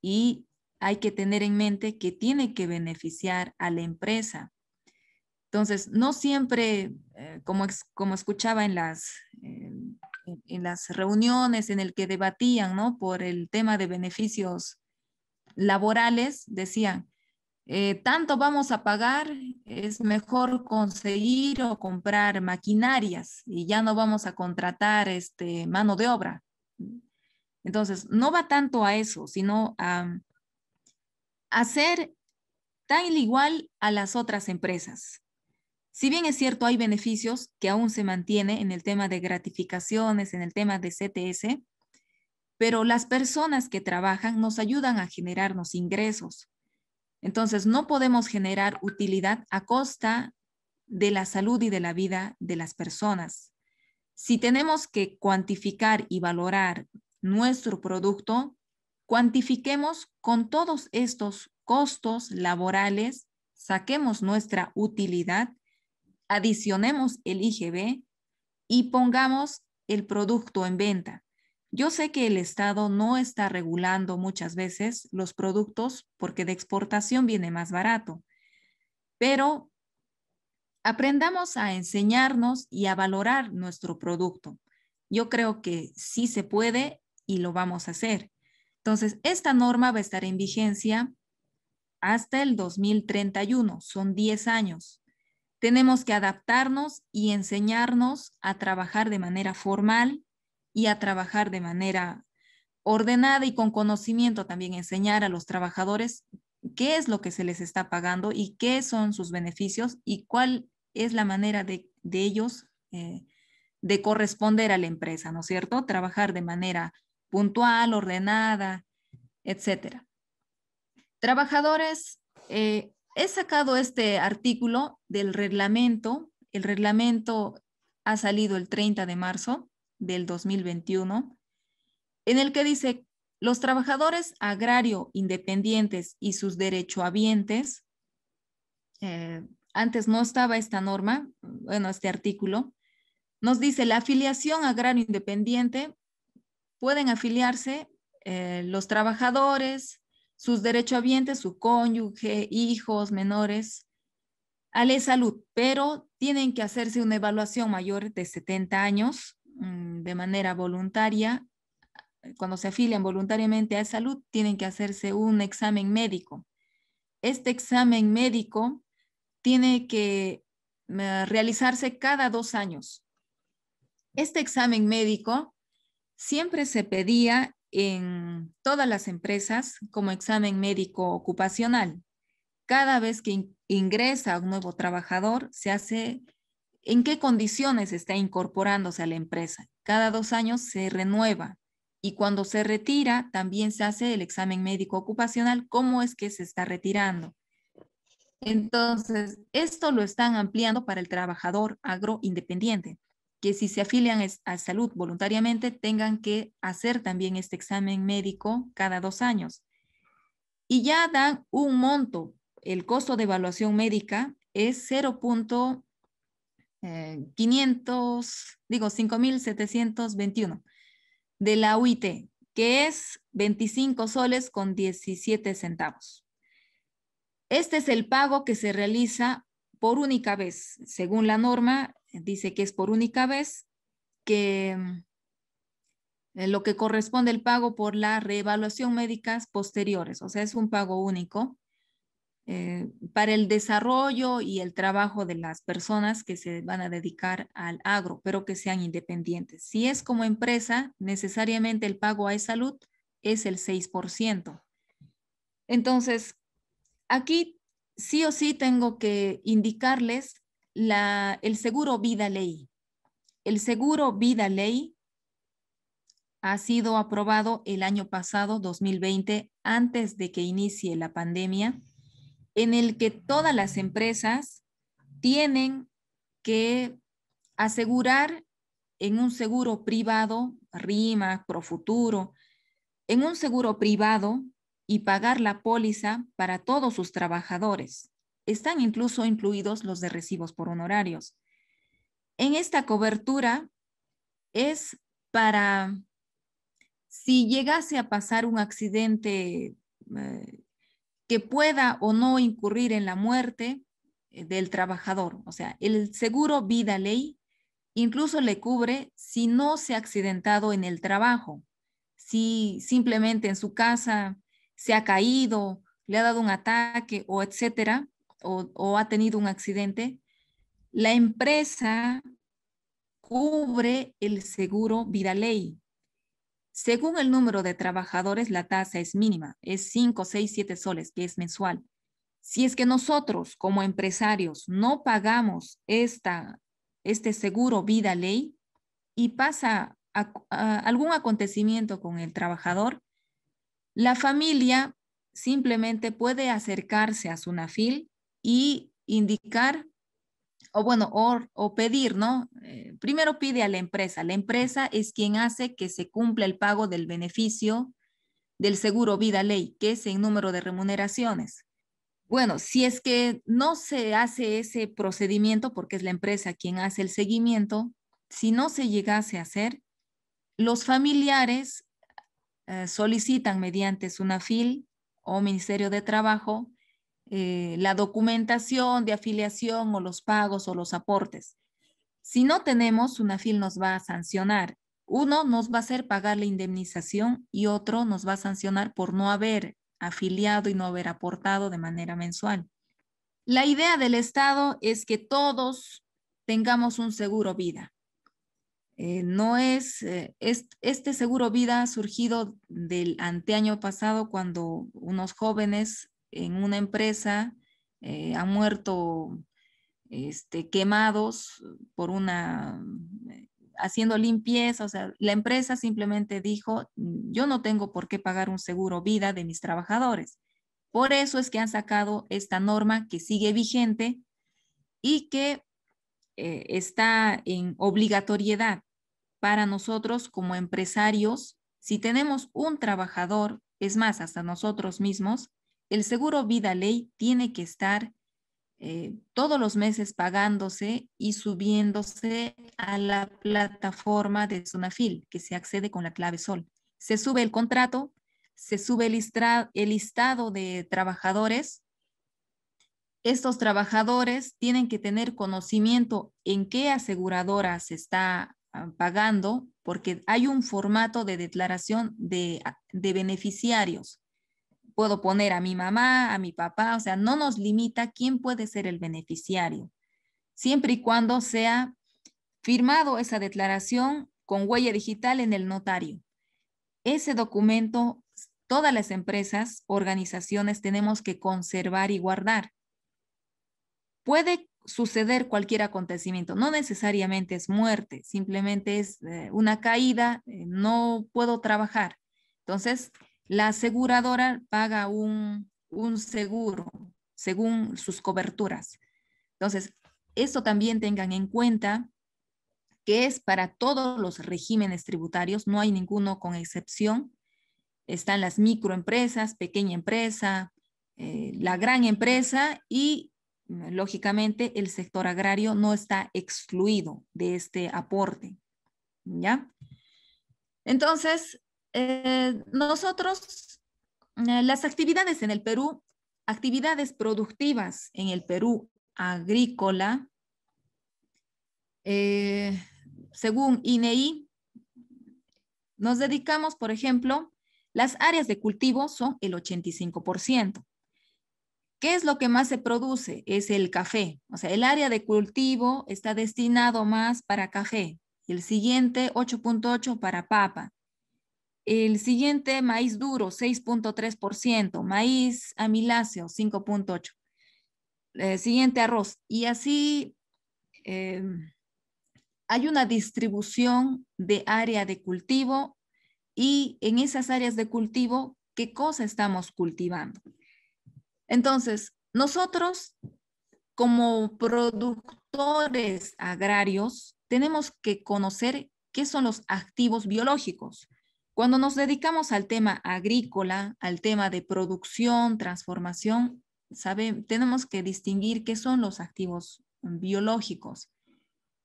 y hay que tener en mente que tiene que beneficiar a la empresa. Entonces, no siempre, como escuchaba en las reuniones en el que debatían, ¿no? Por el tema de beneficios laborales, decían, tanto vamos a pagar, es mejor conseguir o comprar maquinarias y ya no vamos a contratar mano de obra. Entonces, no va tanto a eso, sino a hacer tan igual a las otras empresas. Si bien es cierto, hay beneficios que aún se mantienen en el tema de gratificaciones, en el tema de CTS, pero las personas que trabajan nos ayudan a generarnos ingresos. Entonces, no podemos generar utilidad a costa de la salud y de la vida de las personas. Si tenemos que cuantificar y valorar nuestro producto, cuantifiquemos con todos estos costos laborales, saquemos nuestra utilidad, adicionemos el IGB y pongamos el producto en venta. Yo sé que el Estado no está regulando muchas veces los productos porque de exportación viene más barato, pero aprendamos a enseñarnos y a valorar nuestro producto. Yo creo que sí se puede y lo vamos a hacer. Entonces, esta norma va a estar en vigencia hasta el 2031, son 10 años. Tenemos que adaptarnos y enseñarnos a trabajar de manera formal y a trabajar de manera ordenada y con conocimiento, también enseñar a los trabajadores qué es lo que se les está pagando y qué son sus beneficios y cuál es la manera de ellos de corresponder a la empresa, ¿no es cierto? Trabajar de manera puntual, ordenada, etcétera. Trabajadores, he sacado este artículo del reglamento. El reglamento ha salido el 30 de marzo del 2021, en el que dice, los trabajadores agrario independientes y sus derechohabientes, antes no estaba esta norma, bueno, este artículo, nos dice, la afiliación agrario independiente pueden afiliarse los trabajadores, sus derechohabientes, su cónyuge, hijos, menores, a la salud, pero tienen que hacerse una evaluación mayor de 70 años de manera voluntaria. Cuando se afilian voluntariamente a salud, tienen que hacerse un examen médico. Este examen médico tiene que realizarse cada 2 años. Este examen médico siempre se pedía en todas las empresas como examen médico ocupacional. Cada vez que ingresa un nuevo trabajador, se hace en qué condiciones está incorporándose a la empresa. Cada 2 años se renueva y cuando se retira también se hace el examen médico ocupacional, cómo es que se está retirando. Entonces, esto lo están ampliando para el trabajador agroindependiente, que si se afilian a salud voluntariamente tengan que hacer también este examen médico cada 2 años. Y ya dan un monto. El costo de evaluación médica es 5.721 de la UIT, que es 25 soles con 17 centavos. Este es el pago que se realiza por única vez. Según la norma, dice que es por única vez, que lo que corresponde el pago por la reevaluación médicas posteriores, o sea, es un pago único para el desarrollo y el trabajo de las personas que se van a dedicar al agro, pero que sean independientes. Si es como empresa, necesariamente el pago a salud es el 6%. Entonces, aquí sí o sí tengo que indicarles el seguro vida ley. El seguro vida ley ha sido aprobado el año pasado, 2020, antes de que inicie la pandemia, en el que todas las empresas tienen que asegurar en un seguro privado, RIMAC, Profuturo, en un seguro privado y pagar la póliza para todos sus trabajadores. Están incluso incluidos los de recibos por honorarios. En esta cobertura es para si llegase a pasar un accidente que pueda o no incurrir en la muerte del trabajador. O sea, el seguro vida ley incluso le cubre si no se ha accidentado en el trabajo, si simplemente en su casa se ha caído, le ha dado un ataque o etcétera, o ha tenido un accidente, la empresa cubre el seguro vida ley. Según el número de trabajadores, la tasa es mínima, es 5, 6, 7 soles, que es mensual. Si es que nosotros como empresarios no pagamos este seguro vida ley y pasa algún acontecimiento con el trabajador, la familia simplemente puede acercarse a SUNAFIL y indicar, o pedir, ¿no? Primero pide a la empresa. La empresa es quien hace que se cumpla el pago del beneficio del seguro vida ley, que es en número de remuneraciones. Bueno, si es que no se hace ese procedimiento, porque es la empresa quien hace el seguimiento, si no se llegase a hacer, los familiares solicitan mediante SUNAFIL o Ministerio de Trabajo la documentación de afiliación o los pagos o los aportes. Si no tenemos, SUNAFIL nos va a sancionar. Uno nos va a hacer pagar la indemnización y otro nos va a sancionar por no haber afiliado y no haber aportado de manera mensual. La idea del Estado es que todos tengamos un seguro vida. No este seguro vida ha surgido del anteaño pasado cuando unos jóvenes en una empresa han muerto quemados por haciendo limpieza. O sea, la empresa simplemente dijo, yo no tengo por qué pagar un seguro vida de mis trabajadores. Por eso es que han sacado esta norma que sigue vigente y que está en obligatoriedad para nosotros como empresarios. Si tenemos un trabajador, es más, hasta nosotros mismos, el seguro vida ley tiene que estar todos los meses pagándose y subiéndose a la plataforma de SUNAFIL, que se accede con la clave SOL. Se sube el contrato, se sube el listado de trabajadores. Estos trabajadores tienen que tener conocimiento en qué aseguradora se está pagando, porque hay un formato de declaración de beneficiarios. Puedo poner a mi mamá, a mi papá, o sea, no nos limita quién puede ser el beneficiario, siempre y cuando sea firmado esa declaración con huella digital en el notario. Ese documento, todas las empresas, organizaciones tenemos que conservar y guardar. Puede suceder cualquier acontecimiento, no necesariamente es muerte, simplemente es una caída, no puedo trabajar. Entonces, la aseguradora paga un seguro según sus coberturas. Entonces, esto también tengan en cuenta que es para todos los regímenes tributarios, no hay ninguno con excepción. Están las microempresas, pequeña empresa, la gran empresa y lógicamente el sector agrario no está excluido de este aporte, ¿ya? Entonces, nosotros, las actividades en el Perú, actividades productivas en el Perú agrícola, según INEI, nos dedicamos, por ejemplo, las áreas de cultivo son el 85%. ¿Qué es lo que más se produce? Es el café. O sea, el área de cultivo está destinado más para café. El siguiente, 8.8% para papa. El siguiente, maíz duro, 6.3%. Maíz amiláceo, 5.8%. Siguiente, arroz. Y así hay una distribución de área de cultivo y en esas áreas de cultivo, ¿qué cosa estamos cultivando? Entonces, nosotros como productores agrarios tenemos que conocer qué son los activos biológicos. Cuando nos dedicamos al tema agrícola, al tema de producción, transformación, tenemos que distinguir qué son los activos biológicos,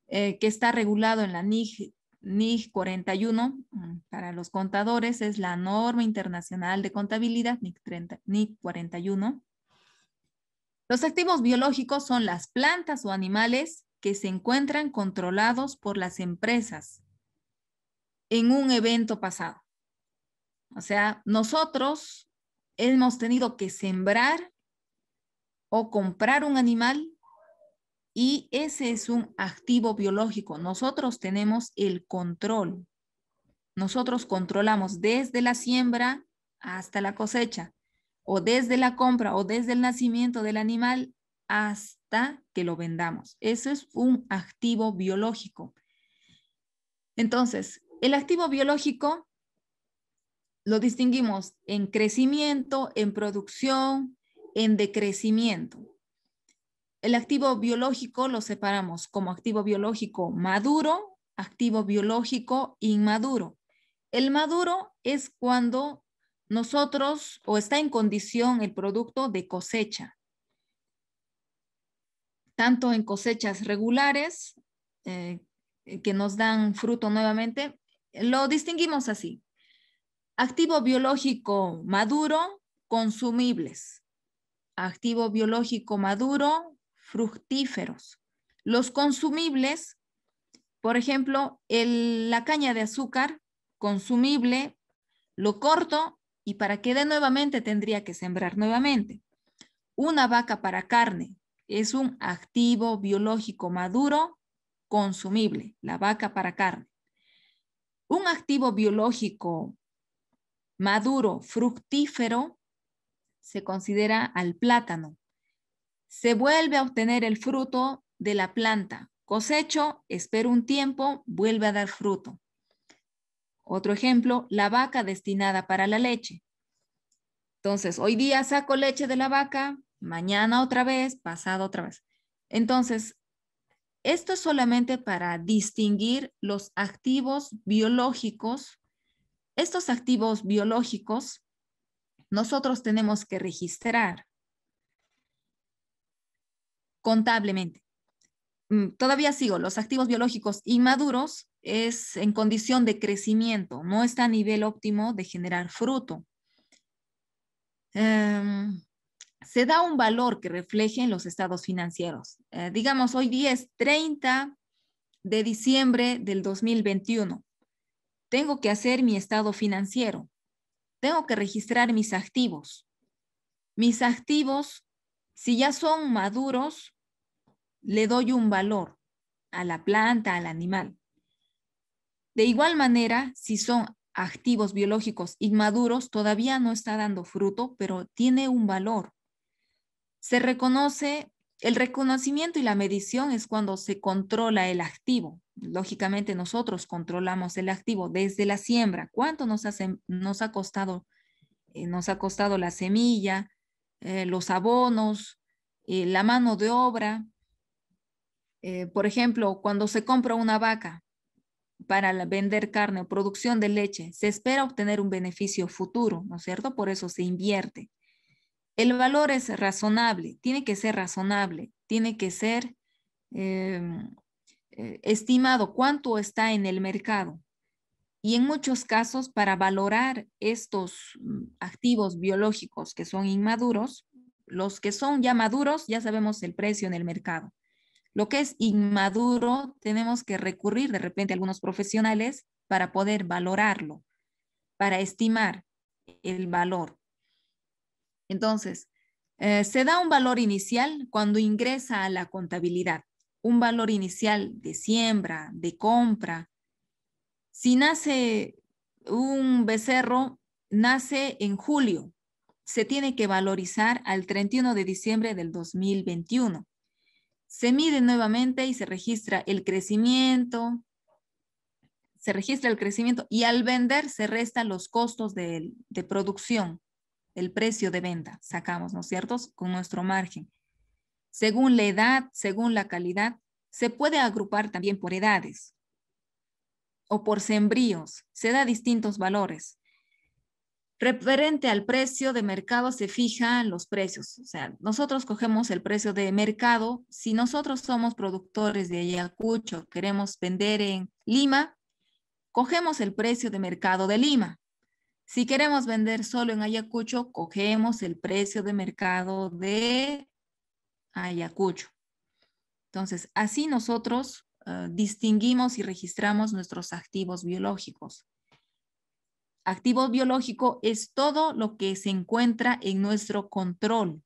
que está regulado en la NIC 41, para los contadores es la norma internacional de contabilidad, NIC 41. Los activos biológicos son las plantas o animales que se encuentran controlados por las empresas en un evento pasado. O sea, nosotros hemos tenido que sembrar o comprar un animal y ese es un activo biológico. Nosotros tenemos el control. Nosotros controlamos desde la siembra hasta la cosecha, o desde la compra o desde el nacimiento del animal hasta que lo vendamos. Eso es un activo biológico. Entonces, el activo biológico lo distinguimos en crecimiento, en producción, en decrecimiento. El activo biológico lo separamos como activo biológico maduro, activo biológico inmaduro. El maduro es cuando nosotros o está en condición el producto de cosecha, tanto en cosechas regulares que nos dan fruto nuevamente, lo distinguimos así. Activo biológico maduro, consumibles. Activo biológico maduro, fructíferos. Los consumibles, por ejemplo, la caña de azúcar, consumible, lo corto y para que dé nuevamente tendría que sembrar nuevamente. Una vaca para carne es un activo biológico maduro, consumible, la vaca para carne. Un activo biológico maduro, fructífero, se considera al plátano. Se vuelve a obtener el fruto de la planta. Cosecho, espero un tiempo, vuelve a dar fruto. Otro ejemplo, la vaca destinada para la leche. Entonces, hoy día saco leche de la vaca, mañana otra vez, pasado otra vez. Entonces, esto es solamente para distinguir los activos biológicos. Estos activos biológicos nosotros tenemos que registrar contablemente. Todavía sigo, los activos biológicos inmaduros es en condición de crecimiento, no está a nivel óptimo de generar fruto. Se da un valor que refleje en los estados financieros. Digamos, hoy día es 30 de diciembre del 2021. Tengo que hacer mi estado financiero. Tengo que registrar mis activos. Mis activos, si ya son maduros, le doy un valor a la planta, al animal. De igual manera, si son activos biológicos inmaduros, todavía no está dando fruto, pero tiene un valor. Se reconoce, el reconocimiento y la medición es cuando se controla el activo. Lógicamente nosotros controlamos el activo desde la siembra. ¿Cuánto nos ha costado? Nos ha costado la semilla, los abonos, la mano de obra. Por ejemplo, cuando se compra una vaca para vender carne o producción de leche, se espera obtener un beneficio futuro, ¿no es cierto? Por eso se invierte. El valor es razonable, tiene que ser razonable, tiene que ser eh, estimado cuánto está en el mercado. Y en muchos casos, para valorar estos activos biológicos que son inmaduros, los que son ya maduros, ya sabemos el precio en el mercado. Lo que es inmaduro, tenemos que recurrir de repente a algunos profesionales para poder valorarlo, para estimar el valor. Entonces, se da un valor inicial cuando ingresa a la contabilidad, un valor inicial de siembra, de compra. Si nace un becerro, nace en julio, se tiene que valorizar al 31 de diciembre del 2021. Se mide nuevamente y se registra el crecimiento, y al vender se restan los costos de producción, el precio de venta, sacamos, ¿no es cierto?, con nuestro margen. Según la edad, según la calidad, se puede agrupar también por edades o por sembríos, se da distintos valores. Referente al precio de mercado se fijan los precios. O sea, nosotros cogemos el precio de mercado. Si nosotros somos productores de Ayacucho, queremos vender en Lima, cogemos el precio de mercado de Lima. Si queremos vender solo en Ayacucho, cogemos el precio de mercado de Ayacucho. Entonces, así nosotros distinguimos y registramos nuestros activos biológicos. Activo biológico es todo lo que se encuentra en nuestro control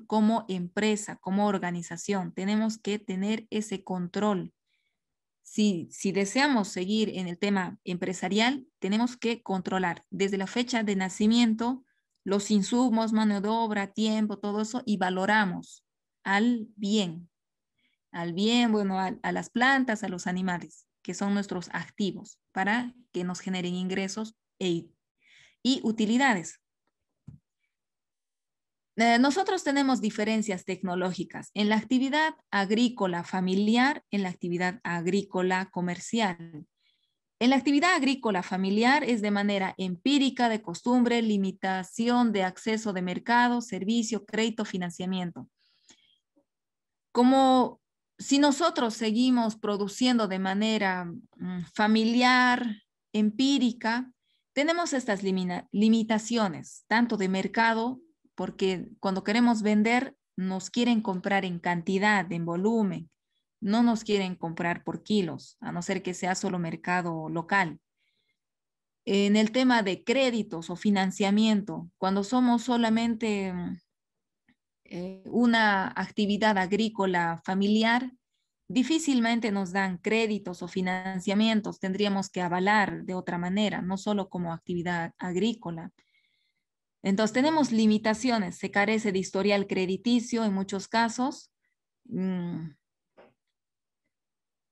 como empresa, como organización. Tenemos que tener ese control. Si deseamos seguir en el tema empresarial, tenemos que controlar desde la fecha de nacimiento los insumos, mano de obra, tiempo, todo eso, y valoramos al bien, bueno, a las plantas, a los animales, que son nuestros activos, para que nos generen ingresos y utilidades. Nosotros tenemos diferencias tecnológicas en la actividad agrícola familiar, en la actividad agrícola comercial. En la actividad agrícola familiar es de manera empírica, de costumbre, limitación de acceso de mercado, servicio, crédito, financiamiento. Como si nosotros seguimos produciendo de manera familiar, empírica, tenemos estas limitaciones, tanto de mercado, porque cuando queremos vender, nos quieren comprar en cantidad, en volumen, no nos quieren comprar por kilos, a no ser que sea solo mercado local. En el tema de créditos o financiamiento, cuando somos solamente una actividad agrícola familiar, difícilmente nos dan créditos o financiamientos, tendríamos que avalar de otra manera, no solo como actividad agrícola. Entonces tenemos limitaciones, se carece de historial crediticio en muchos casos.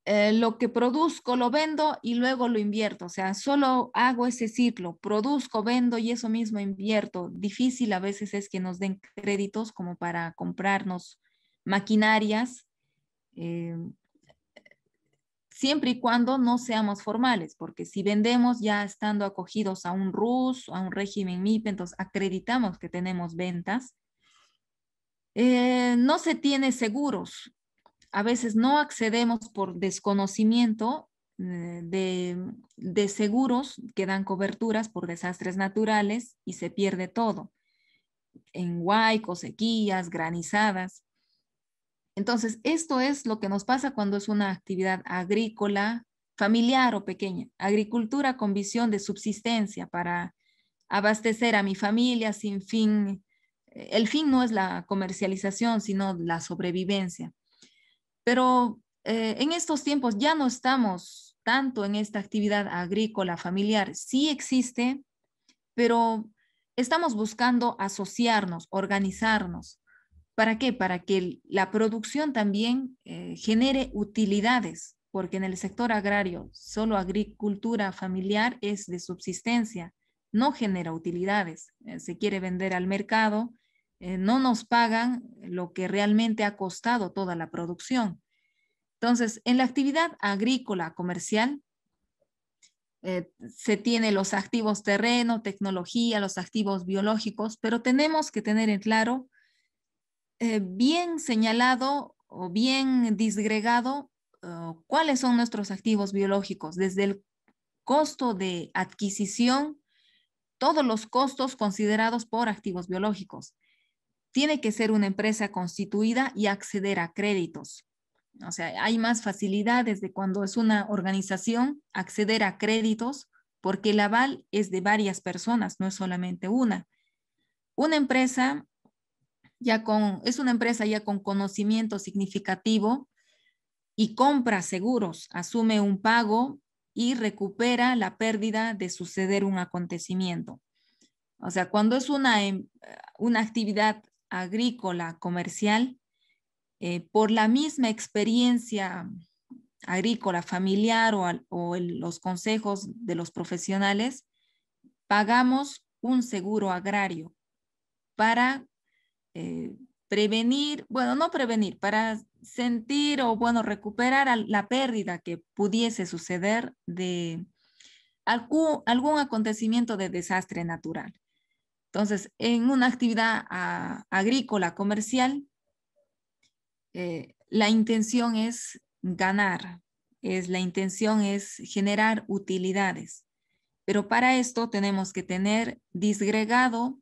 Lo que produzco lo vendo y luego lo invierto, o sea, solo hago ese ciclo, produzco, vendo y eso mismo invierto. Difícil a veces es que nos den créditos como para comprarnos maquinarias, siempre y cuando no seamos formales, porque si vendemos ya estando acogidos a un RUS, a un régimen MIPE, entonces acreditamos que tenemos ventas. No se tiene seguros. A veces no accedemos por desconocimiento de seguros que dan coberturas por desastres naturales y se pierde todo, en huaicos, sequías, granizadas. Entonces, esto es lo que nos pasa cuando es una actividad agrícola, familiar o pequeña. Agricultura con visión de subsistencia para abastecer a mi familia sin fin. El fin no es la comercialización, sino la sobrevivencia. Pero en estos tiempos ya no estamos tanto en esta actividad agrícola familiar. Sí existe, pero estamos buscando asociarnos, organizarnos. ¿Para qué? Para que la producción también genere utilidades, porque en el sector agrario solo agricultura familiar es de subsistencia, no genera utilidades. Se quiere vender al mercado, no nos pagan lo que realmente ha costado toda la producción. Entonces, en la actividad agrícola comercial, se tiene los activos terreno, tecnología, los activos biológicos, pero tenemos que tener en claro, bien señalado o bien disgregado, cuáles son nuestros activos biológicos, desde el costo de adquisición, todos los costos considerados por activos biológicos. Tiene que ser una empresa constituida y acceder a créditos. O sea, hay más facilidades de cuando es una organización acceder a créditos porque el aval es de varias personas, no es solamente una. Una empresa es una empresa ya con conocimiento significativo y compra seguros, asume un pago y recupera la pérdida de suceder un acontecimiento. O sea, cuando es una actividad agrícola comercial, por la misma experiencia agrícola familiar o los consejos de los profesionales, pagamos un seguro agrario para prevenir, bueno, no prevenir, para sentir o, bueno, recuperar la pérdida que pudiese suceder de algún acontecimiento de desastre natural. Entonces, en una actividad agrícola comercial, la intención es ganar, la intención es generar utilidades. Pero para esto tenemos que tener disgregado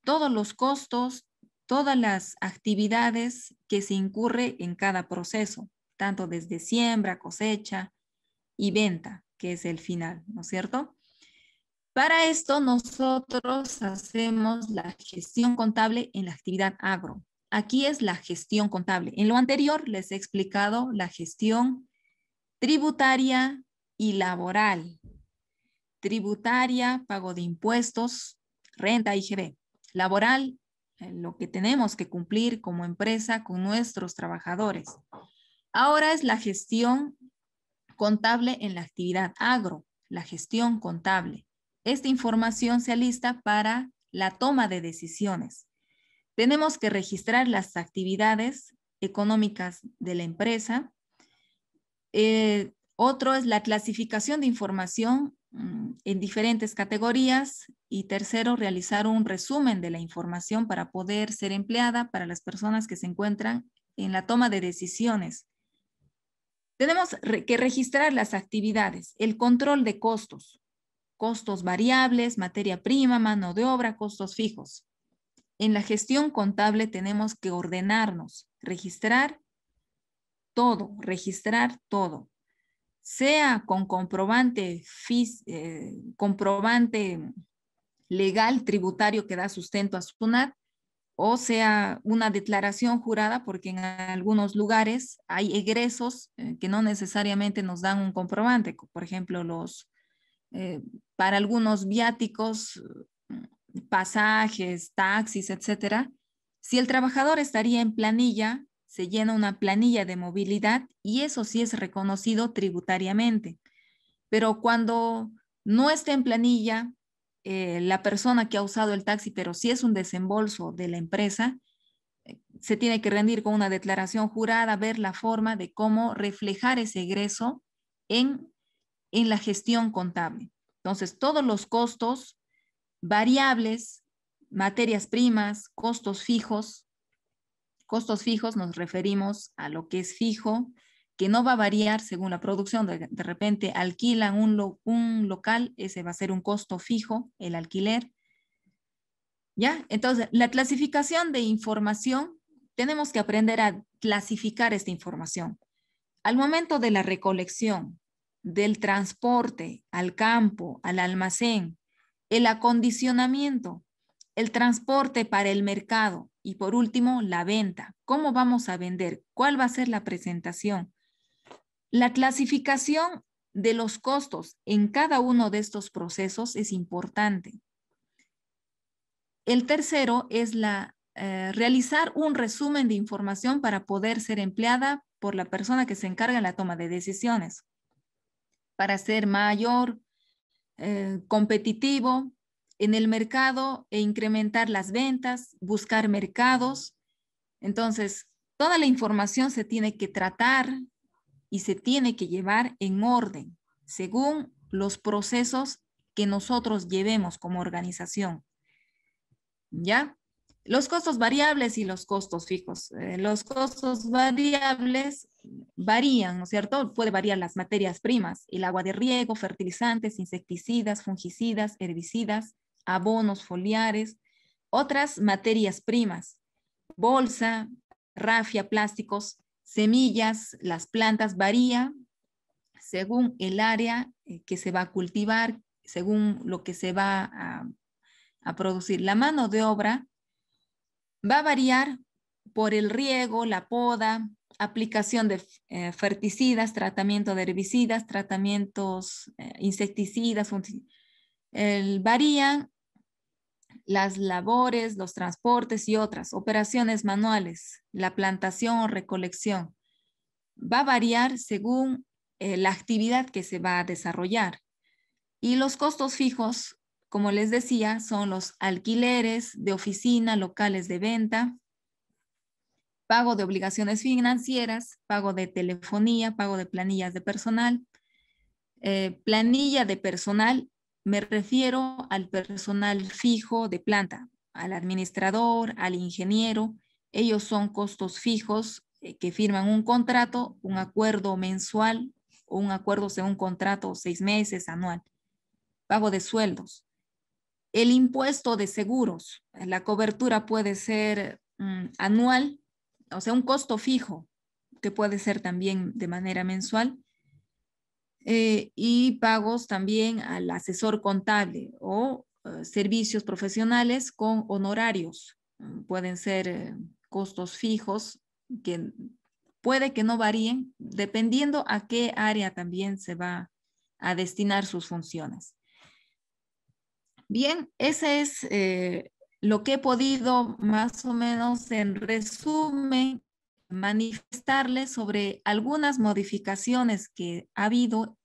todos los costos, todas las actividades que se incurre en cada proceso, tanto desde siembra, cosecha y venta, que es el final, ¿no es cierto? Para esto nosotros hacemos la gestión contable en la actividad agro. Aquí es la gestión contable. En lo anterior les he explicado la gestión tributaria y laboral. Tributaria, pago de impuestos, renta, IGB. Laboral, lo que tenemos que cumplir como empresa con nuestros trabajadores. Ahora es la gestión contable en la actividad agro, la gestión contable. Esta información se alista para la toma de decisiones. Tenemos que registrar las actividades económicas de la empresa. Otro es la clasificación de información en diferentes categorías. Y tercero, realizar un resumen de la información para poder ser empleada para las personas que se encuentran en la toma de decisiones. Tenemos que registrar las actividades, el control de costos, costos variables, materia prima, mano de obra, costos fijos. En la gestión contable tenemos que ordenarnos, registrar todo, sea con comprobante legal tributario que da sustento a SUNAT, o sea una declaración jurada, porque en algunos lugares hay egresos que no necesariamente nos dan un comprobante, por ejemplo, para algunos viáticos, pasajes, taxis, etcétera. Si el trabajador estaría en planilla, se llena una planilla de movilidad y eso sí es reconocido tributariamente. Pero cuando no esté en planilla, la persona que ha usado el taxi, pero sí es un desembolso de la empresa, se tiene que rendir con una declaración jurada, ver la forma de cómo reflejar ese egreso en la gestión contable. Entonces, todos los costos variables, materias primas, costos fijos nos referimos a lo que es fijo, que no va a variar según la producción. De repente alquilan un local, ese va a ser un costo fijo, el alquiler. ¿Ya? Entonces, la clasificación de información, tenemos que aprender a clasificar esta información. Al momento de la recolección, del transporte al campo, al almacén, el acondicionamiento, el transporte para el mercado y por último, la venta. ¿Cómo vamos a vender? ¿Cuál va a ser la presentación? La clasificación de los costos en cada uno de estos procesos es importante. El tercero es realizar un resumen de información para poder ser empleada por la persona que se encarga de la toma de decisiones, para ser mayor, competitivo en el mercado e incrementar las ventas, buscar mercados. Entonces, toda la información se tiene que tratar y se tiene que llevar en orden, según los procesos que nosotros llevemos como organización. ¿Ya? Los costos variables y los costos fijos. Los costos variables varían, ¿no es cierto? Puede variar las materias primas, el agua de riego, fertilizantes, insecticidas, fungicidas, herbicidas, abonos foliares, otras materias primas, bolsa, rafia, plásticos, semillas, las plantas varía según el área que se va a cultivar, según lo que se va a producir. La mano de obra va a variar por el riego, la poda, aplicación de ferticidas, tratamiento de herbicidas, tratamientos insecticidas, varían las labores, los transportes y otras operaciones manuales, la plantación o recolección. Va a variar según la actividad que se va a desarrollar. Y los costos fijos, como les decía, son los alquileres de oficina, locales de venta, pago de obligaciones financieras, pago de telefonía, pago de planillas de personal. Planilla de personal, me refiero al personal fijo de planta, al administrador, al ingeniero. Ellos son costos fijos que firman un contrato, un acuerdo mensual o un acuerdo según un contrato 6 meses, anual. Pago de sueldos. El impuesto de seguros, la cobertura puede ser anual, o sea, un costo fijo, que puede ser también de manera mensual, y pagos también al asesor contable o servicios profesionales con honorarios. Pueden ser costos fijos que puede que no varíen dependiendo a qué área también se va a destinar sus funciones. Bien, ese es lo que he podido más o menos en resumen manifestarles sobre algunas modificaciones que ha habido,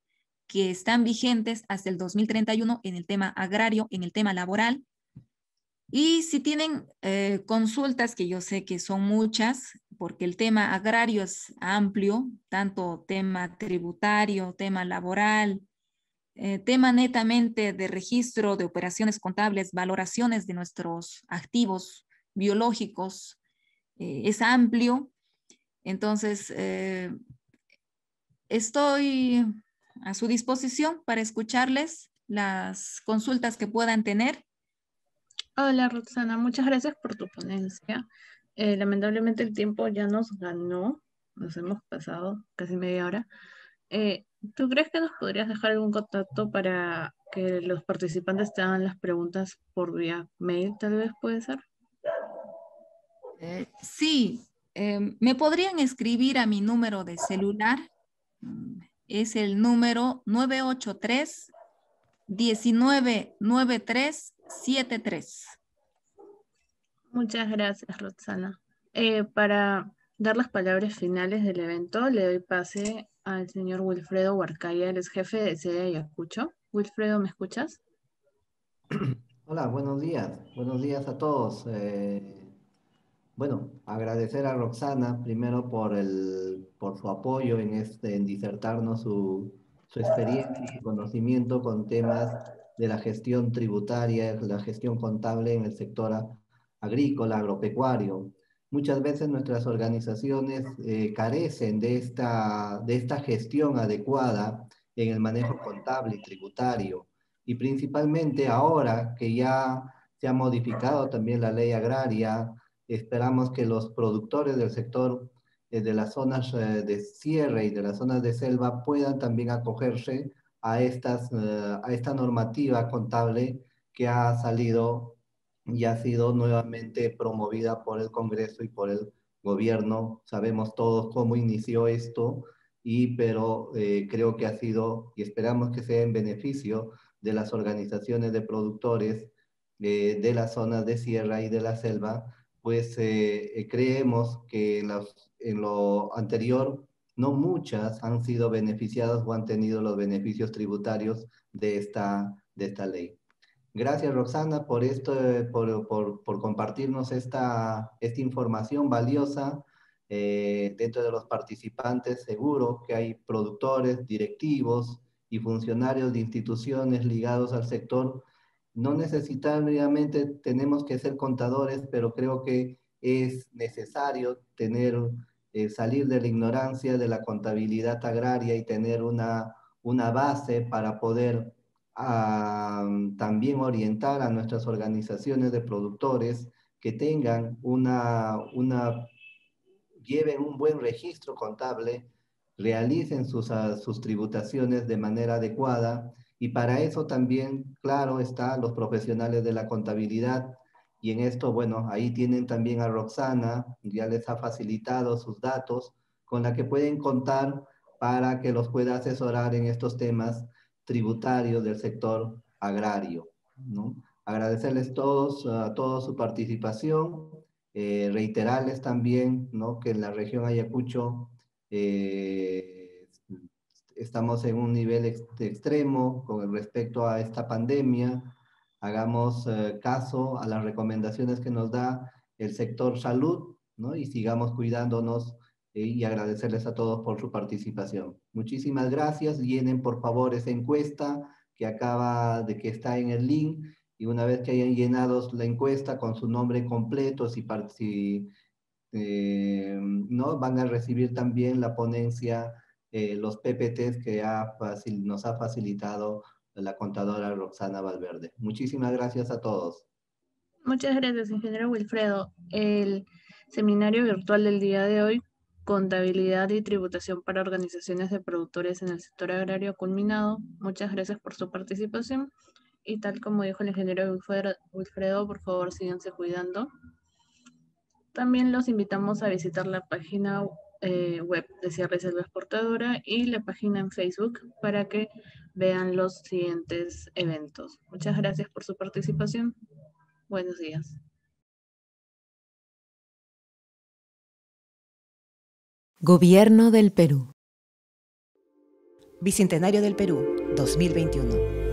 que están vigentes hasta el 2031 en el tema agrario, en el tema laboral. Y si tienen consultas, que yo sé que son muchas, porque el tema agrario es amplio, tanto tema tributario, tema laboral, tema netamente de registro de operaciones contables, valoraciones de nuestros activos biológicos, es amplio. Entonces, estoy a su disposición para escucharles las consultas que puedan tener. Hola Roxana, muchas gracias por tu ponencia. Lamentablemente el tiempo ya nos ganó, nos hemos pasado casi media hora. Eh, ¿Tú crees que nos podrías dejar algún contacto para que los participantes te hagan las preguntas por vía mail, tal vez puede ser? Sí, me podrían escribir a mi número de celular. Es el número 983-199373. Muchas gracias, Roxana. Para dar las palabras finales del evento, le doy pase al señor Wilfredo Huarcaya, el ex jefe de sede de Ayacucho. Wilfredo, ¿me escuchas? Hola, buenos días a todos. Bueno, agradecer a Roxana primero por su apoyo en disertarnos su experiencia y su conocimiento con temas de la gestión tributaria, la gestión contable en el sector agrícola, agropecuario. muchas veces nuestras organizaciones carecen de esta gestión adecuada en el manejo contable y tributario. Y principalmente ahora que ya se ha modificado también la ley agraria, esperamos que los productores del sector de las zonas de cierre y de las zonas de selva puedan también acogerse a esta normativa contable que ha salido y ha sido nuevamente promovida por el Congreso y por el gobierno. Sabemos todos cómo inició esto, pero creo que ha sido, y esperamos que sea en beneficio de las organizaciones de productores de las zonas de sierra y de la selva, pues creemos que en lo anterior no muchas han sido beneficiadas o han tenido los beneficios tributarios de esta ley. Gracias, Roxana, por esto, por compartirnos esta información valiosa. Dentro de los participantes, seguro que hay productores, directivos y funcionarios de instituciones ligados al sector. No necesariamente tenemos que ser contadores, pero creo que es necesario salir de la ignorancia de la contabilidad agraria y tener una base para poder también orientar a nuestras organizaciones de productores que tengan lleven un buen registro contable, realicen sus tributaciones de manera adecuada, y para eso también, claro, están los profesionales de la contabilidad. Y en esto, bueno, ahí tienen también a Roxana, ya les ha facilitado sus datos con la que pueden contar para que los pueda asesorar en estos temas tributarios del sector agrario, ¿no? Agradecerles a todos su participación, reiterarles también, ¿no?, que en la región Ayacucho estamos en un nivel extremo con respecto a esta pandemia. Hagamos caso a las recomendaciones que nos da el sector salud, ¿no? Y sigamos cuidándonos y agradecerles a todos por su participación. Muchísimas gracias. Llenen por favor esa encuesta que está en el link, y una vez que hayan llenado la encuesta con su nombre completo, ¿no?, van a recibir también la ponencia, los PPTs que nos ha facilitado la contadora Roxana Valverde. Muchísimas gracias a todos. Muchas gracias, ingeniero Wilfredo. El seminario virtual del día de hoy, Contabilidad y Tributación para Organizaciones de Productores en el Sector Agrario, ha culminado. Muchas gracias por su participación. Y tal como dijo el ingeniero Wilfredo, por favor, síganse cuidando. También los invitamos a visitar la página web de Sierra y Selva Exportadora y la página en Facebook para que vean los siguientes eventos. Muchas gracias por su participación. Buenos días. Gobierno del Perú. Bicentenario del Perú, 2021.